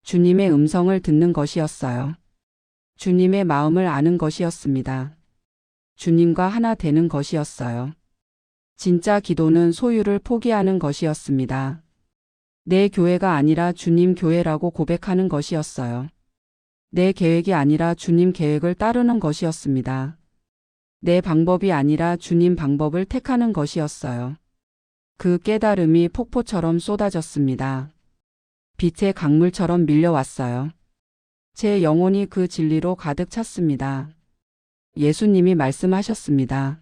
주님의 음성을 듣는 것이었어요. 주님의 마음을 아는 것이었습니다. 주님과 하나 되는 것이었어요. 진짜 기도는 소유를 포기하는 것이었습니다. 내 교회가 아니라 주님 교회라고 고백하는 것이었어요. 내 계획이 아니라 주님 계획을 따르는 것이었습니다. 내 방법이 아니라 주님 방법을 택하는 것이었어요. 그 깨달음이 폭포처럼 쏟아졌습니다. 빛의 강물처럼 밀려왔어요. 제 영혼이 그 진리로 가득 찼습니다. 예수님이 말씀하셨습니다.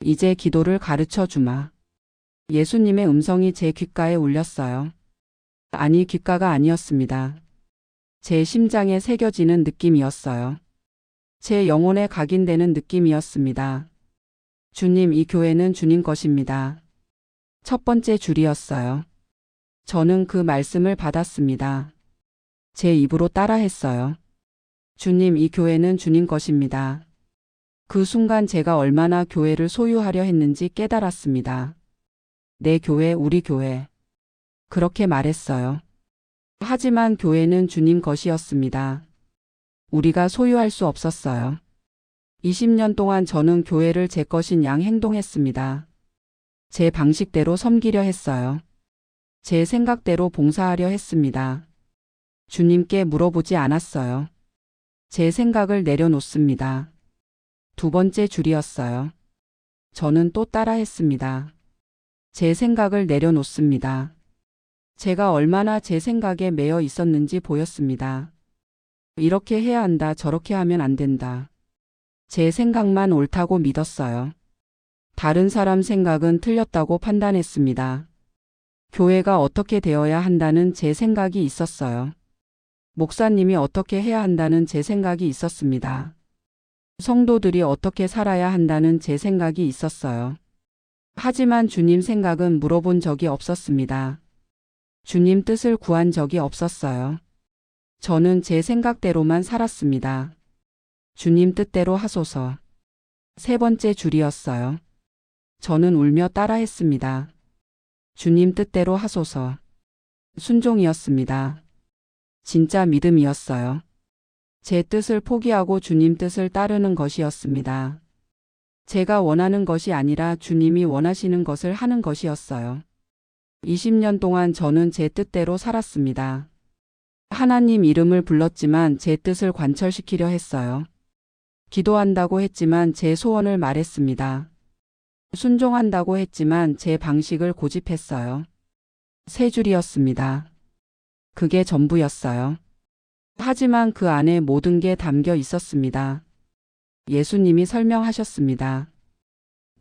이제 기도를 가르쳐 주마. 예수님의 음성이 제 귓가에 울렸어요. 아니, 귓가가 아니었습니다. 제 심장에 새겨지는 느낌이었어요. 제 영혼에 각인되는 느낌이었습니다. 주님, 이 교회는 주님 것입니다. 첫 번째 줄이었어요. 저는 그 말씀을 받았습니다. 제 입으로 따라했어요. 주님, 이 교회는 주님 것입니다. 그 순간 제가 얼마나 교회를 소유하려 했는지 깨달았습니다. 내 교회, 우리 교회. 그렇게 말했어요. 하지만 교회는 주님 것이었습니다. 우리가 소유할 수 없었어요. 20년 동안 저는 교회를 제 것인 양 행동했습니다. 제 방식대로 섬기려 했어요. 제 생각대로 봉사하려 했습니다. 주님께 물어보지 않았어요. 제 생각을 내려놓습니다. 두 번째 줄이었어요. 저는 또 따라했습니다. 제 생각을 내려놓습니다. 제가 얼마나 제 생각에 매여 있었는지 보였습니다. 이렇게 해야 한다, 저렇게 하면 안 된다. 제 생각만 옳다고 믿었어요. 다른 사람 생각은 틀렸다고 판단했습니다. 교회가 어떻게 되어야 한다는 제 생각이 있었어요. 목사님이 어떻게 해야 한다는 제 생각이 있었습니다. 성도들이 어떻게 살아야 한다는 제 생각이 있었어요. 하지만 주님 생각은 물어본 적이 없었습니다. 주님 뜻을 구한 적이 없었어요. 저는 제 생각대로만 살았습니다. 주님 뜻대로 하소서. 세 번째 줄이었어요. 저는 울며 따라했습니다. 주님 뜻대로 하소서. 순종이었습니다. 진짜 믿음이었어요. 제 뜻을 포기하고 주님 뜻을 따르는 것이었습니다. 제가 원하는 것이 아니라 주님이 원하시는 것을 하는 것이었어요. 20년 동안 저는 제 뜻대로 살았습니다. 하나님 이름을 불렀지만 제 뜻을 관철시키려 했어요. 기도한다고 했지만 제 소원을 말했습니다. 순종한다고 했지만 제 방식을 고집했어요. 세 줄이었습니다. 그게 전부였어요. 하지만 그 안에 모든 게 담겨 있었습니다. 예수님이 설명하셨습니다.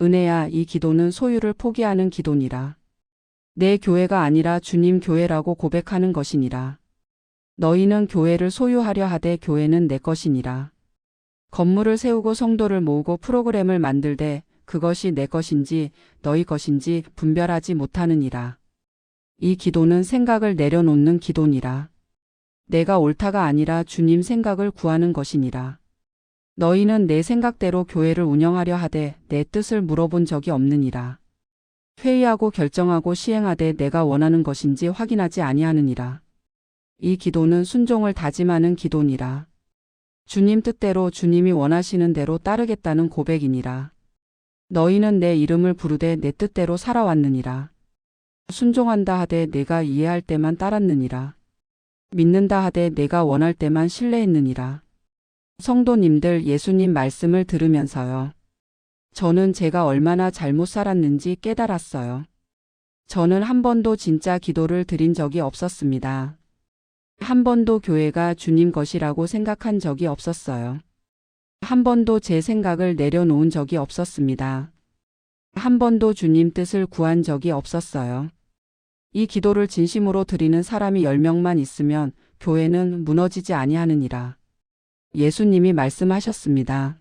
은혜야, 이 기도는 소유를 포기하는 기도니라. 내 교회가 아니라 주님 교회라고 고백하는 것이니라. 너희는 교회를 소유하려 하되 교회는 내 것이니라. 건물을 세우고 성도를 모으고 프로그램을 만들되 그것이 내 것인지 너희 것인지 분별하지 못하느니라. 이 기도는 생각을 내려놓는 기도니라. 내가 옳다가 아니라 주님 생각을 구하는 것이니라. 너희는 내 생각대로 교회를 운영하려 하되 내 뜻을 물어본 적이 없느니라. 회의하고 결정하고 시행하되 내가 원하는 것인지 확인하지 아니하느니라. 이 기도는 순종을 다짐하는 기도니라. 주님 뜻대로 주님이 원하시는 대로 따르겠다는 고백이니라. 너희는 내 이름을 부르되 내 뜻대로 살아왔느니라. 순종한다 하되 내가 이해할 때만 따랐느니라. 믿는다 하되 내가 원할 때만 신뢰했느니라. 성도님들, 예수님 말씀을 들으면서요. 저는 제가 얼마나 잘못 살았는지 깨달았어요. 저는 한 번도 진짜 기도를 드린 적이 없었습니다. 한 번도 교회가 주님 것이라고 생각한 적이 없었어요. 한 번도 제 생각을 내려놓은 적이 없었습니다. 한 번도 주님 뜻을 구한 적이 없었어요. 이 기도를 진심으로 드리는 사람이 10명만 있으면 교회는 무너지지 아니하느니라. 예수님이 말씀하셨습니다.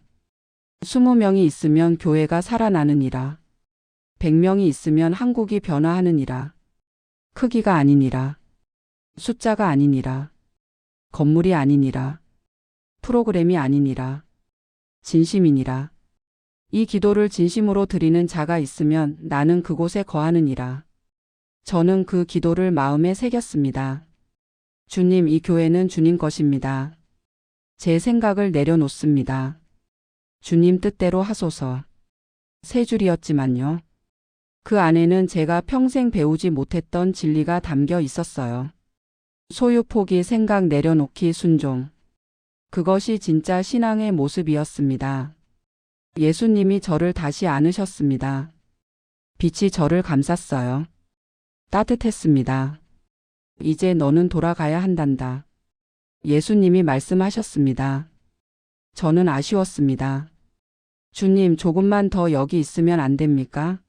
20명이 있으면 교회가 살아나느니라. 100명이 있으면 한국이 변화하느니라. 크기가 아니니라. 숫자가 아니니라. 건물이 아니니라. 프로그램이 아니니라. 진심이니라. 이 기도를 진심으로 드리는 자가 있으면 나는 그곳에 거하느니라. 저는 그 기도를 마음에 새겼습니다. 주님, 이 교회는 주님 것입니다. 제 생각을 내려놓습니다. 주님 뜻대로 하소서. 세 줄이었지만요. 그 안에는 제가 평생 배우지 못했던 진리가 담겨 있었어요. 소유 포기, 생각 내려놓기, 순종. 그것이 진짜 신앙의 모습이었습니다. 예수님이 저를 다시 안으셨습니다. 빛이 저를 감쌌어요. 따뜻했습니다. 이제 너는 돌아가야 한단다. 예수님이 말씀하셨습니다. 저는 아쉬웠습니다. 주님, 조금만 더 여기 있으면 안 됩니까?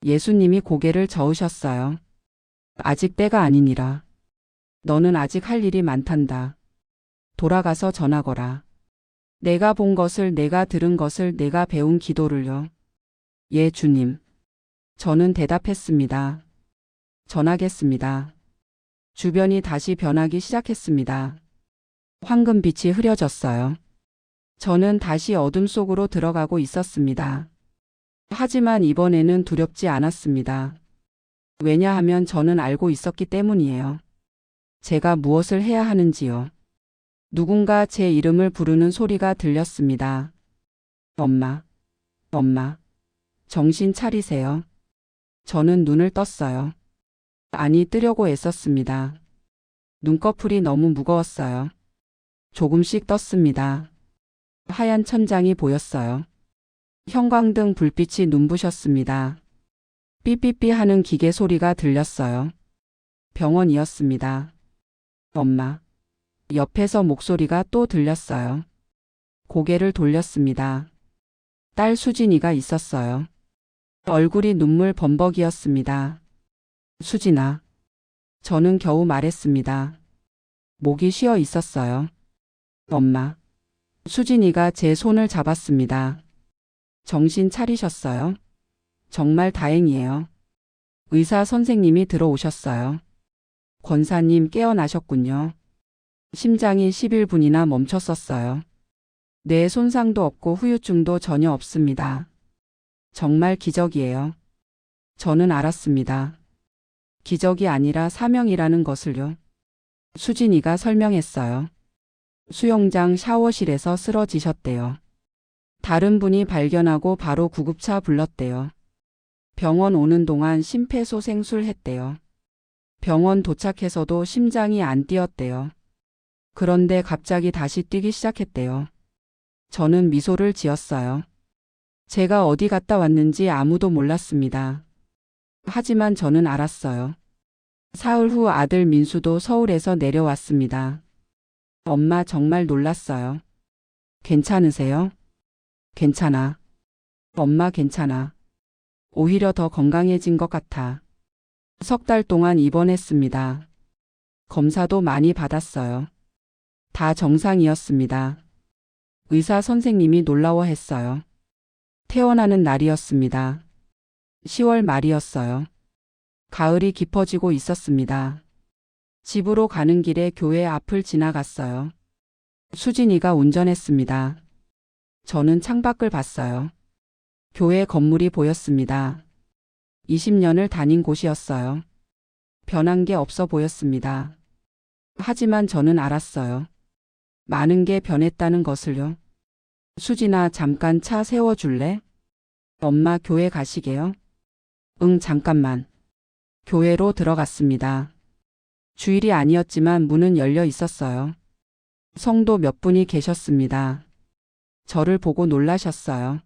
예수님이 고개를 저으셨어요. 아직 때가 아니니라. 너는 아직 할 일이 많단다. 돌아가서 전하거라. 내가 본 것을, 내가 들은 것을, 내가 배운 기도를요. 예, 주님. 저는 대답했습니다. 전하겠습니다. 주변이 다시 변하기 시작했습니다. 황금빛이 흐려졌어요. 저는 다시 어둠 속으로 들어가고 있었습니다. 하지만 이번에는 두렵지 않았습니다. 왜냐하면 저는 알고 있었기 때문이에요. 제가 무엇을 해야 하는지요. 누군가 제 이름을 부르는 소리가 들렸습니다. 엄마, 엄마, 정신 차리세요. 저는 눈을 떴어요. 아니, 뜨려고 애썼습니다. 눈꺼풀이 너무 무거웠어요. 조금씩 떴습니다. 하얀 천장이 보였어요. 형광등 불빛이 눈부셨습니다. 삐삐삐 하는 기계 소리가 들렸어요. 병원이었습니다. 엄마. 옆에서 목소리가 또 들렸어요. 고개를 돌렸습니다. 딸 수진이가 있었어요. 얼굴이 눈물 범벅이었습니다. 수진아. 저는 겨우 말했습니다. 목이 쉬어 있었어요. 엄마. 수진이가 제 손을 잡았습니다. 정신 차리셨어요? 정말 다행이에요. 의사 선생님이 들어오셨어요. 권사님, 깨어나셨군요. 심장이 11분이나 멈췄었어요. 뇌 손상도 없고 후유증도 전혀 없습니다. 정말 기적이에요. 저는 알았습니다. 기적이 아니라 사명이라는 것을요. 수진이가 설명했어요. 수영장 샤워실에서 쓰러지셨대요. 다른 분이 발견하고 바로 구급차 불렀대요. 병원 오는 동안 심폐소생술 했대요. 병원 도착해서도 심장이 안 뛰었대요. 그런데 갑자기 다시 뛰기 시작했대요. 저는 미소를 지었어요. 제가 어디 갔다 왔는지 아무도 몰랐습니다. 하지만 저는 알았어요. 사흘 후 아들 민수도 서울에서 내려왔습니다. 엄마, 정말 놀랐어요. 괜찮으세요? 괜찮아. 엄마, 괜찮아. 오히려 더 건강해진 것 같아. 3달 동안 입원했습니다. 검사도 많이 받았어요. 다 정상이었습니다. 의사 선생님이 놀라워했어요. 태어나는 날이었습니다. 10월 말이었어요. 가을이 깊어지고 있었습니다. 집으로 가는 길에 교회 앞을 지나갔어요. 수진이가 운전했습니다. 저는 창밖을 봤어요. 교회 건물이 보였습니다. 20년을 다닌 곳이었어요. 변한 게 없어 보였습니다. 하지만 저는 알았어요. 많은 게 변했다는 것을요. 수진아, 잠깐 차 세워줄래? 엄마, 교회 가시게요? 응, 잠깐만. 교회로 들어갔습니다. 주일이 아니었지만 문은 열려 있었어요. 성도 몇 분이 계셨습니다. 저를 보고 놀라셨어요.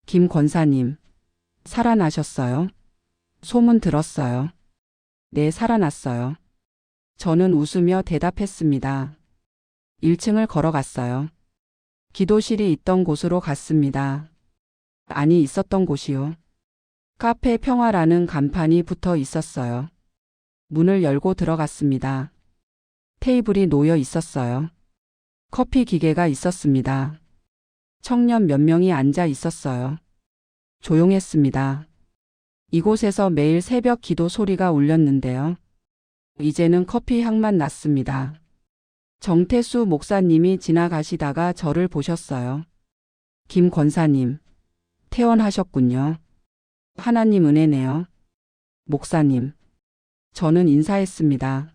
김 권사님, 살아나셨어요? 소문 들었어요. 네, 살아났어요. 저는 웃으며 대답했습니다. 1층을 걸어갔어요. 기도실이 있던 곳으로 갔습니다. 아니, 있었던 곳이요. 카페 평화라는 간판이 붙어 있었어요. 문을 열고 들어갔습니다. 테이블이 놓여 있었어요. 커피 기계가 있었습니다. 청년 몇 명이 앉아 있었어요. 조용했습니다. 이곳에서 매일 새벽 기도 소리가 울렸는데요. 이제는 커피 향만 났습니다. 정태수 목사님이 지나가시다가 저를 보셨어요. 김 권사님, 퇴원하셨군요. 하나님 은혜네요. 목사님, 저는 인사했습니다.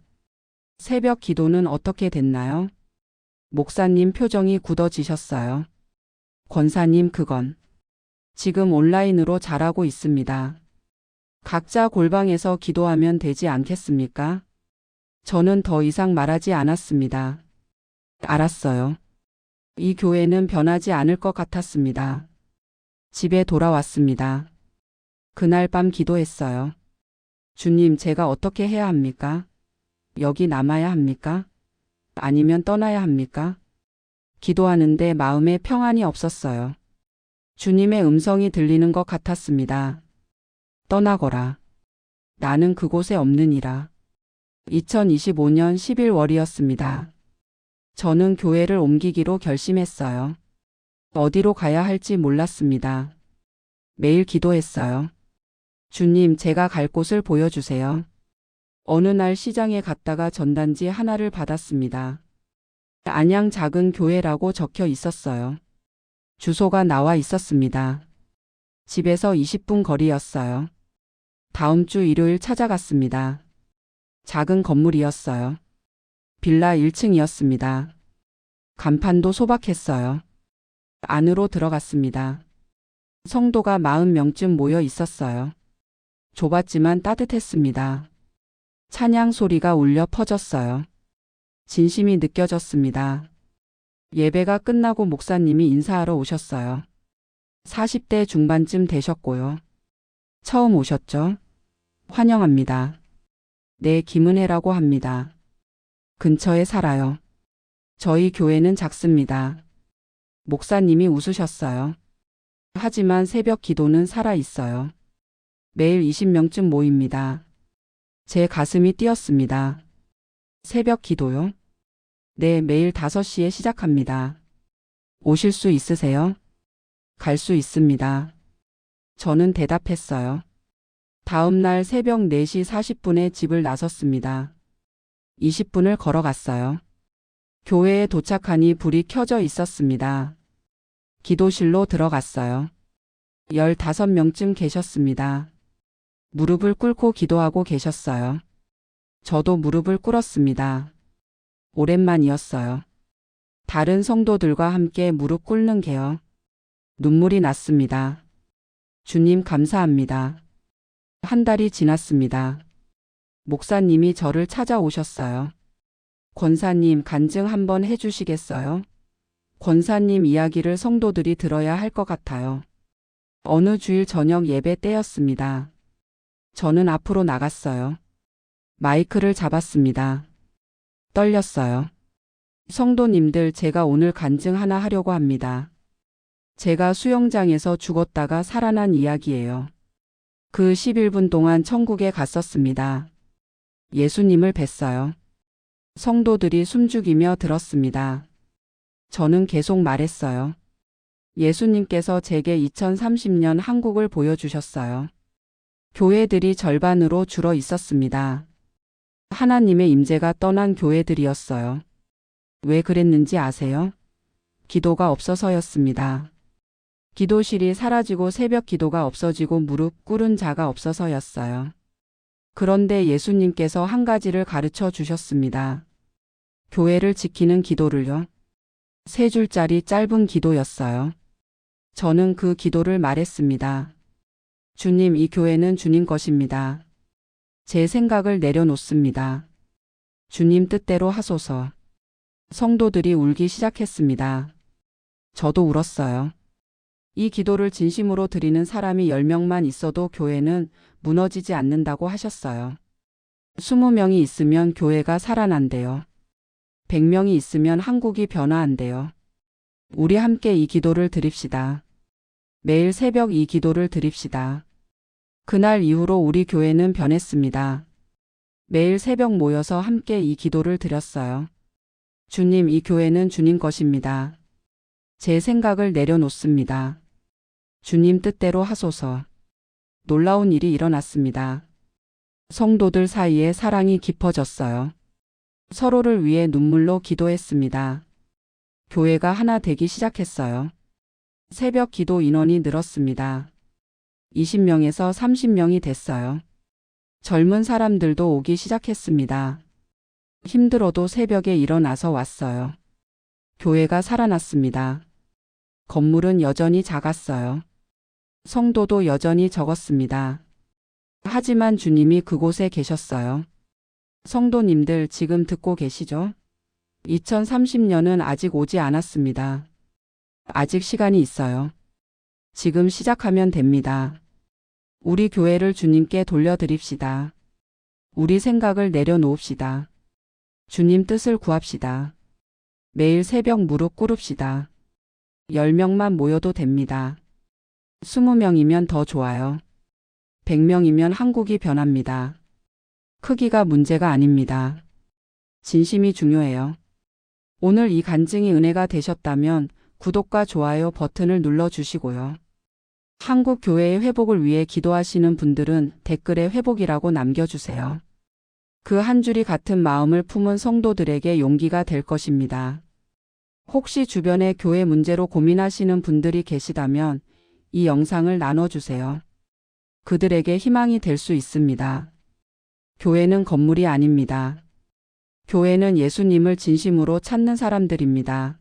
새벽 기도는 어떻게 됐나요? 목사님 표정이 굳어지셨어요. 권사님, 그건 지금 온라인으로 잘하고 있습니다. 각자 골방에서 기도하면 되지 않겠습니까? 저는 더 이상 말하지 않았습니다. 알았어요. 이 교회는 변하지 않을 것 같았습니다. 집에 돌아왔습니다. 그날 밤 기도했어요. 주님, 제가 어떻게 해야 합니까? 여기 남아야 합니까? 아니면 떠나야 합니까? 기도하는데 마음에 평안이 없었어요. 주님의 음성이 들리는 것 같았습니다. 떠나거라. 나는 그곳에 없느니라. 2025년 10일월이었습니다. 저는 교회를 옮기기로 결심했어요. 어디로 가야 할지 몰랐습니다. 매일 기도했어요. 주님, 제가 갈 곳을 보여주세요. 어느 날 시장에 갔다가 전단지 하나를 받았습니다. 안양 작은 교회라고 적혀 있었어요. 주소가 나와 있었습니다. 집에서 20분 거리였어요. 다음 주 일요일 찾아갔습니다. 작은 건물이었어요. 빌라 1층이었습니다. 간판도 소박했어요. 안으로 들어갔습니다. 성도가 40명쯤 모여 있었어요. 좁았지만 따뜻했습니다. 찬양 소리가 울려 퍼졌어요. 진심이 느껴졌습니다. 예배가 끝나고 목사님이 인사하러 오셨어요. 40대 중반쯤 되셨고요. 처음 오셨죠? 환영합니다. 네, 김은혜라고 합니다. 근처에 살아요. 저희 교회는 작습니다. 목사님이 웃으셨어요. 하지만 새벽 기도는 살아 있어요. 매일 20명쯤 모입니다. 제 가슴이 뛰었습니다. 새벽 기도요? 네, 매일 5시에 시작합니다. 오실 수 있으세요? 갈 수 있습니다. 저는 대답했어요. 다음 날 새벽 4시 40분에 집을 나섰습니다. 20분을 걸어갔어요. 교회에 도착하니 불이 켜져 있었습니다. 기도실로 들어갔어요. 15명쯤 계셨습니다. 무릎을 꿇고 기도하고 계셨어요. 저도 무릎을 꿇었습니다. 오랜만이었어요. 다른 성도들과 함께 무릎 꿇는 게요. 눈물이 났습니다. 주님, 감사합니다. 한 달이 지났습니다. 목사님이 저를 찾아오셨어요. 권사님, 간증 한번 해주시겠어요? 권사님 이야기를 성도들이 들어야 할 것 같아요. 어느 주일 저녁 예배 때였습니다. 저는 앞으로 나갔어요. 마이크를 잡았습니다. 떨렸어요. 성도님들, 제가 오늘 간증 하나 하려고 합니다. 제가 수영장에서 죽었다가 살아난 이야기예요. 그 11분 동안 천국에 갔었습니다. 예수님을 뵀어요. 성도들이 숨죽이며 들었습니다. 저는 계속 말했어요. 예수님께서 제게 2030년 한국을 보여주셨어요. 교회들이 절반으로 줄어 있었습니다. 하나님의 임재가 떠난 교회들이었어요. 왜 그랬는지 아세요? 기도가 없어서였습니다. 기도실이 사라지고 새벽 기도가 없어지고 무릎 꿇은 자가 없어서였어요. 그런데 예수님께서 한 가지를 가르쳐 주셨습니다. 교회를 지키는 기도를요. 3줄짜리 짧은 기도였어요. 저는 그 기도를 말했습니다. 주님, 이 교회는 주님 것입니다. 제 생각을 내려놓습니다. 주님 뜻대로 하소서. 성도들이 울기 시작했습니다. 저도 울었어요. 이 기도를 진심으로 드리는 사람이 10명만 있어도 교회는 무너지지 않는다고 하셨어요. 20명이 있으면 교회가 살아난대요. 100명이 있으면 한국이 변화한대요. 우리 함께 이 기도를 드립시다. 매일 새벽 이 기도를 드립시다. 그날 이후로 우리 교회는 변했습니다. 매일 새벽 모여서 함께 이 기도를 드렸어요. 주님, 이 교회는 주님 것입니다. 제 생각을 내려놓습니다. 주님 뜻대로 하소서. 놀라운 일이 일어났습니다. 성도들 사이에 사랑이 깊어졌어요. 서로를 위해 눈물로 기도했습니다. 교회가 하나 되기 시작했어요. 새벽 기도 인원이 늘었습니다. 20명에서 30명이 됐어요. 젊은 사람들도 오기 시작했습니다. 힘들어도 새벽에 일어나서 왔어요. 교회가 살아났습니다. 건물은 여전히 작았어요. 성도도 여전히 적었습니다. 하지만 주님이 그곳에 계셨어요. 성도님들 지금 듣고 계시죠? 2030년은 아직 오지 않았습니다. 아직 시간이 있어요. 지금 시작하면 됩니다. 우리 교회를 주님께 돌려드립시다. 우리 생각을 내려놓읍시다. 주님 뜻을 구합시다. 매일 새벽 무릎 꿇읍시다. 10명만 모여도 됩니다. 20명이면 더 좋아요. 100명이면 한국이 변합니다. 크기가 문제가 아닙니다. 진심이 중요해요. 오늘 이 간증이 은혜가 되셨다면 구독과 좋아요 버튼을 눌러주시고요. 한국 교회의 회복을 위해 기도하시는 분들은 댓글에 회복이라고 남겨주세요. 그 한 줄이 같은 마음을 품은 성도들에게 용기가 될 것입니다. 혹시 주변에 교회 문제로 고민하시는 분들이 계시다면 이 영상을 나눠주세요. 그들에게 희망이 될 수 있습니다. 교회는 건물이 아닙니다. 교회는 예수님을 진심으로 찾는 사람들입니다.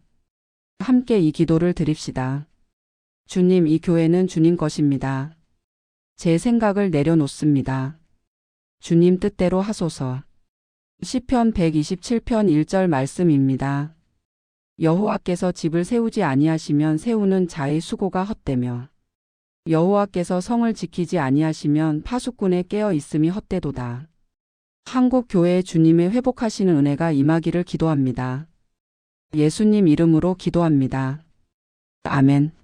함께 이 기도를 드립시다. 주님, 이 교회는 주님 것입니다. 제 생각을 내려놓습니다. 주님 뜻대로 하소서. 시편 127편 1절 말씀입니다. 여호와께서 집을 세우지 아니하시면 세우는 자의 수고가 헛되며 여호와께서 성을 지키지 아니하시면 파수꾼의 깨어 있음이 헛되도다. 한국 교회의 주님의 회복하시는 은혜가 임하기를 기도합니다. 예수님 이름으로 기도합니다. 아멘.